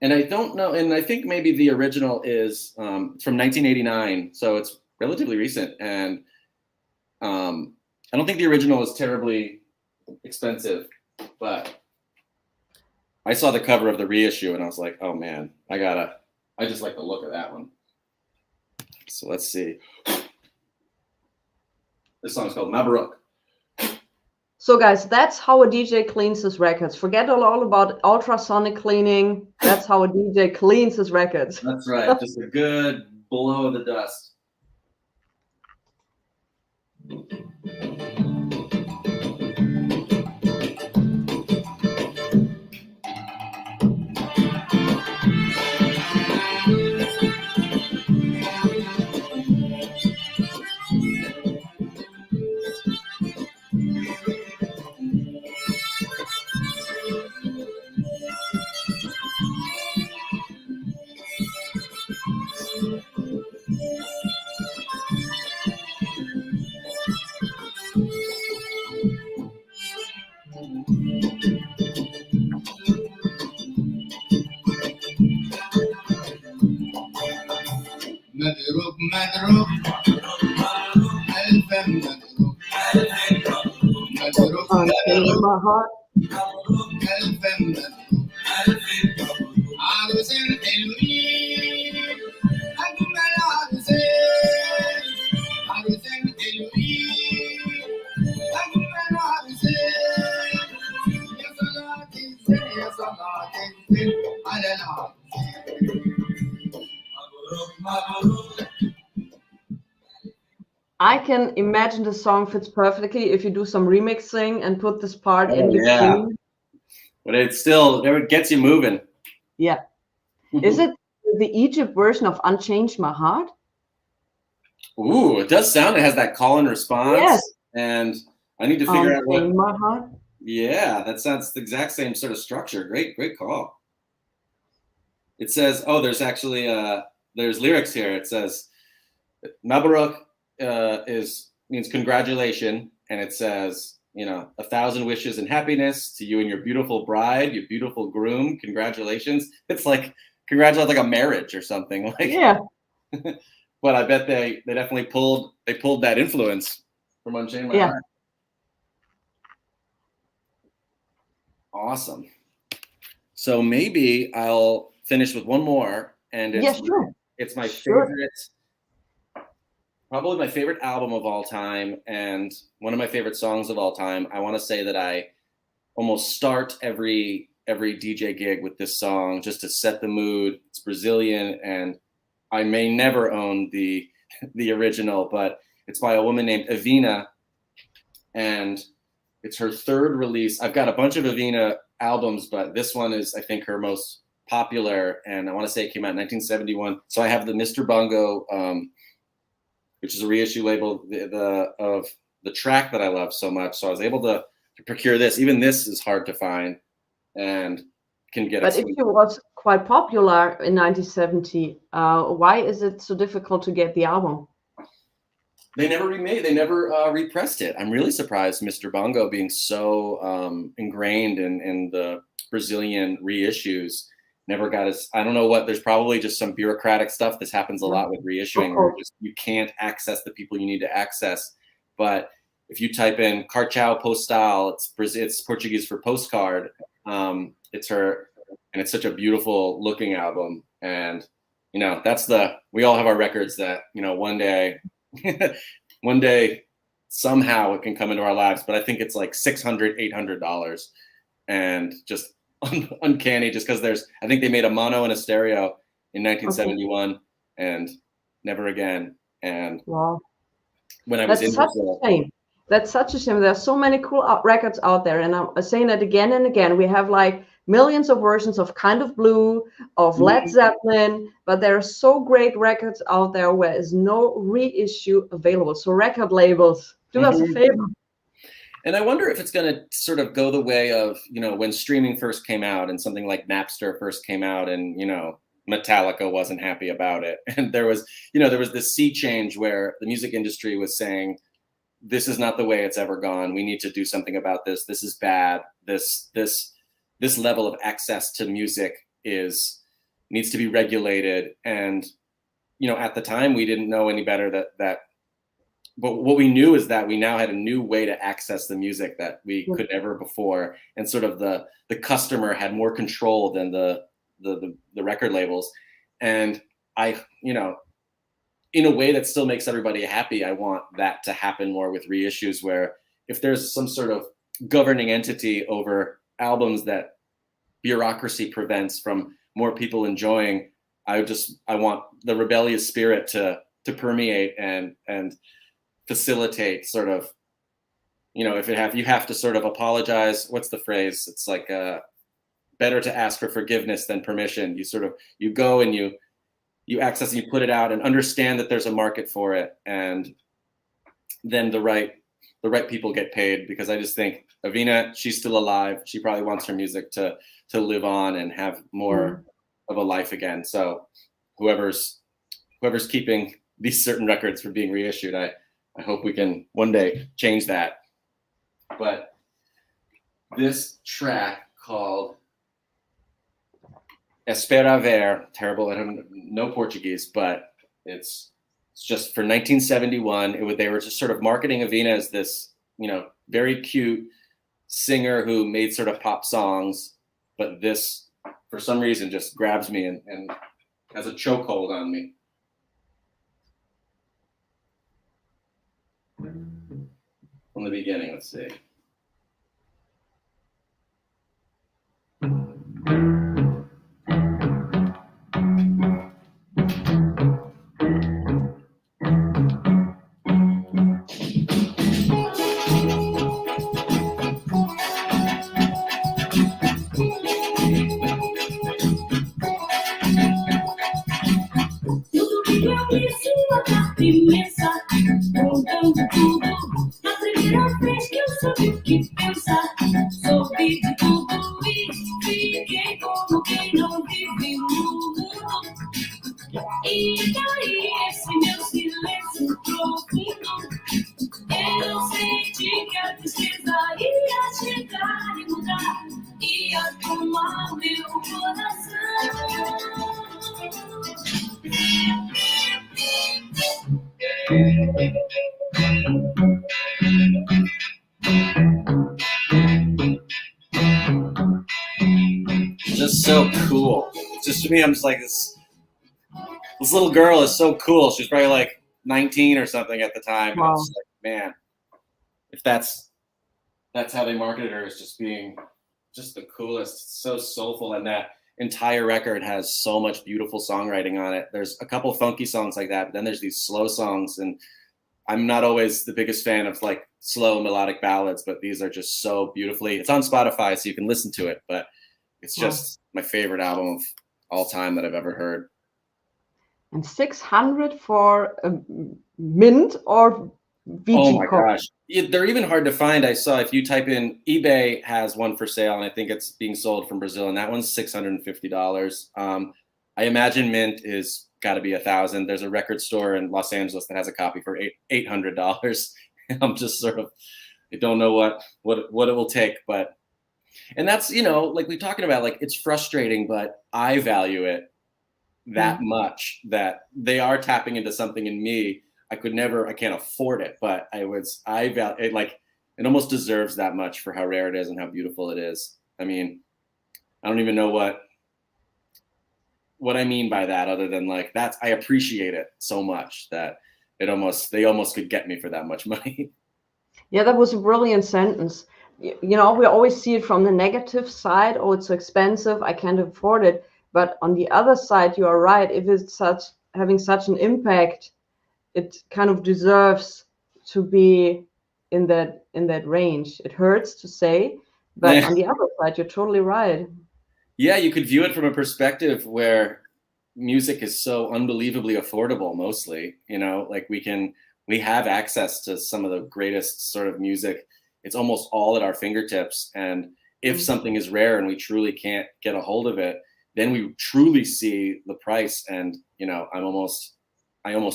And I don't know, and I think maybe the original is from 1989, so it's relatively recent, and I don't think the original is terribly expensive. But I saw the cover of the reissue and I was like, oh man, I just like the look of that one. So let's see. This song is called Mabruk.
So guys, that's how a DJ cleans his records. Forget all about ultrasonic cleaning. That's how a DJ cleans his records.
That's right. Just a good blow of the dust.
مضروب مضروب ألف مضروب مضروب
Unchain my heart.
ألف مضروب عروس الحلوين أجمل عروسين عروس الحلوين أجمل عروسين يا صلاة الزين يا صلاة الزين على العروسين
I can imagine the song fits perfectly if you do some remixing and put this part in between.
Yeah. But it gets you moving.
Yeah. Is it the Egypt version of Unchanged My Heart?
Ooh, it does sound. It has that call and response.
Yes.
And I need to figure out what.
Unchained My Heart.
Yeah, that sounds the exact same sort of structure. Great call. It says, there's actually there's lyrics here. It says, Mabruk means congratulation, and it says, 1,000 wishes and happiness to you and your beautiful bride, your beautiful groom. Congratulations. It's like congratulate like a marriage or something. Like
yeah.
But I bet they definitely pulled that influence from Unchained My Heart. Awesome. So maybe I'll finish with one more, and it's my favorite. probably my favorite album of all time and one of my favorite songs of all time. I want to say that I almost start every DJ gig with this song just to set the mood. It's Brazilian, and I may never own the original, but it's by a woman named Avina, and it's her third release. I've got a bunch of Avina albums, but this one is, I think, her most popular, and I want to say it came out in 1971. So I have the Mr. Bongo, which is a reissue label of the track that I love so much. So I was able to procure this. Even this is hard to find, and can get it.
But if it was quite popular in 1970, why is it so difficult to get the album?
They never repressed it. I'm really surprised Mr. Bongo being so ingrained in the Bresillian reissues never got his, I don't know what, there's probably just some bureaucratic stuff. This happens a lot with reissuing where you can't access the people you need to access. But if you type in Cartão Postal, it's Portuguese for postcard. It's her, and it's such a beautiful looking album. And, you know, we all have our records that, you know, one day somehow it can come into our lives, but I think it's like $600, $800 and just uncanny just because I think they made a mono and a stereo in 1971 and never again. And
wow.
When I was in Brazil.
That's such a shame. There's so many cool records out there, and I'm saying it again and again. We have like millions of versions of Kind of Blue, of Led Zeppelin, but there are so great records out there where there's no reissue available. So record labels, do us a favor.
And I wonder if it's going to sort of go the way of, you know, when streaming first came out and something like Napster first came out and, you know, Metallica wasn't happy about it. And there was this sea change where the music industry was saying, this is not the way it's ever gone. We need to do something about this. This is bad. This level of access to music needs to be regulated. And, you know, at the time we didn't know any better but what we knew is that we now had a new way to access the music that we could never before. And sort of the customer had more control than the record labels. And I, you know, in a way that still makes everybody happy, I want that to happen more with reissues, where if there's some sort of governing entity over albums that bureaucracy prevents from more people enjoying, I want the rebellious spirit to permeate and facilitate sort of, you know, you have to sort of apologize. What's the phrase? It's like better to ask for forgiveness than permission. You go and you access and you put it out and understand that there's a market for it, and then the right people get paid. Because I just think Avina, she's still alive. She probably wants her music to live on and have more of a life again. So whoever's keeping these certain records from being reissued, I hope we can one day change that. But this track called Espera Ver, terrible, I don't know Portuguese, but it's just for 1971. They were just sort of marketing Avina as this, you know, very cute singer who made sort of pop songs, but this, for some reason, just grabs me and has a chokehold on me. From the beginning, let's see. Just so cool. Just to me, I'm just like, this little girl is so cool. She's probably like 19 or something at the time. And
Wow.
it's like, man, if that's how they marketed her, as just being just the coolest, so soulful, and that entire record has so much beautiful songwriting on it. There's a couple funky songs like that, but then there's these slow songs, and I'm not always the biggest fan of like slow melodic ballads, but these are just so beautifully. It's on Spotify, so you can listen to it, but it's just my favorite album of all time that I've ever heard.
And 600 for a mint or VG
Oh my
copy?
gosh. They're even hard to find. I saw if you type in, eBay has one for sale, and I think it's being sold from Brazil, and that one's $650. I imagine mint is got to be $1,000. There's a record store in Los Angeles that has a copy for $800. I'm just sort of, I don't know what it will take, but, and that's, you know, like we're talking about, like, it's frustrating, but I value it that much that they are tapping into something in me. I can't afford it, but I value it. Like, it almost deserves that much for how rare it is and how beautiful it is. I mean, I don't even know what I mean by that, other than like, I appreciate it so much that they almost could get me for that much money.
Yeah, that was a brilliant sentence. You know, we always see it from the negative side. Oh, it's so expensive, I can't afford it. But on the other side, you are right. If it's having such an impact, it kind of deserves to be in that range. It hurts to say, but on the other side, you're totally right.
Yeah, you could view it from a perspective where music is so unbelievably affordable, mostly, you know, like we have access to some of the greatest sort of music. It's almost all at our fingertips. And if something is rare and we truly can't get a hold of it, then we truly see the price. And, you know, I almost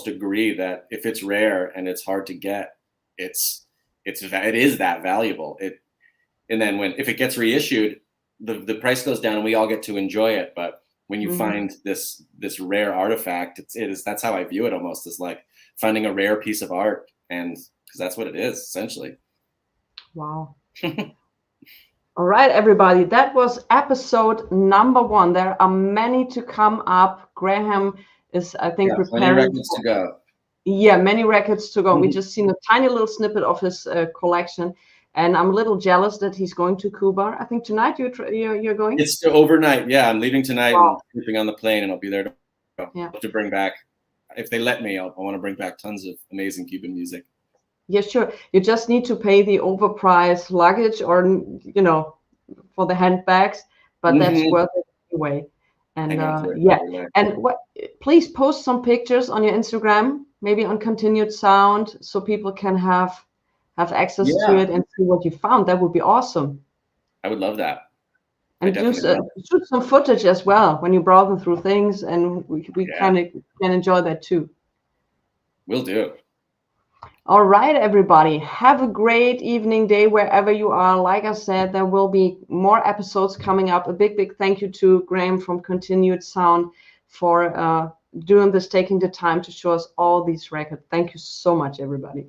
agree that if it's rare and it's hard to get, it is that valuable. And then if it gets reissued, the price goes down and we all get to enjoy it. But when you find this rare artifact, that's how I view it, almost as like finding a rare piece of art, and because that's what it is essentially.
Wow. All right, everybody, that was episode number 1. There are many to come up. Graham is, I think, preparing.
Many records to go.
Yeah, many records to go. We just seen a tiny little snippet of his collection, and I'm a little jealous that he's going to Cuba. I think tonight you're going.
It's overnight. Yeah, I'm leaving tonight. Wow. And sleeping on the plane, and I'll be there to bring back, if they let me. I want to bring back tons of amazing Cuban music.
Yeah, sure. You just need to pay the overpriced luggage, or you know, for the handbags, but that's worth it anyway. And yeah, and please post some pictures on your Instagram, maybe on Continued Sound, so people can have access to it and see what you found. That would be awesome.
I would love that.
And shoot some footage as well when you're browsing through things, and we kind of can enjoy that too.
Will do.
All right, everybody. Have a great evening, day, wherever you are. Like I said, there will be more episodes coming up. A big thank you to Graham from Continued Sound for doing this, taking the time to show us all these records. Thank you so much, everybody.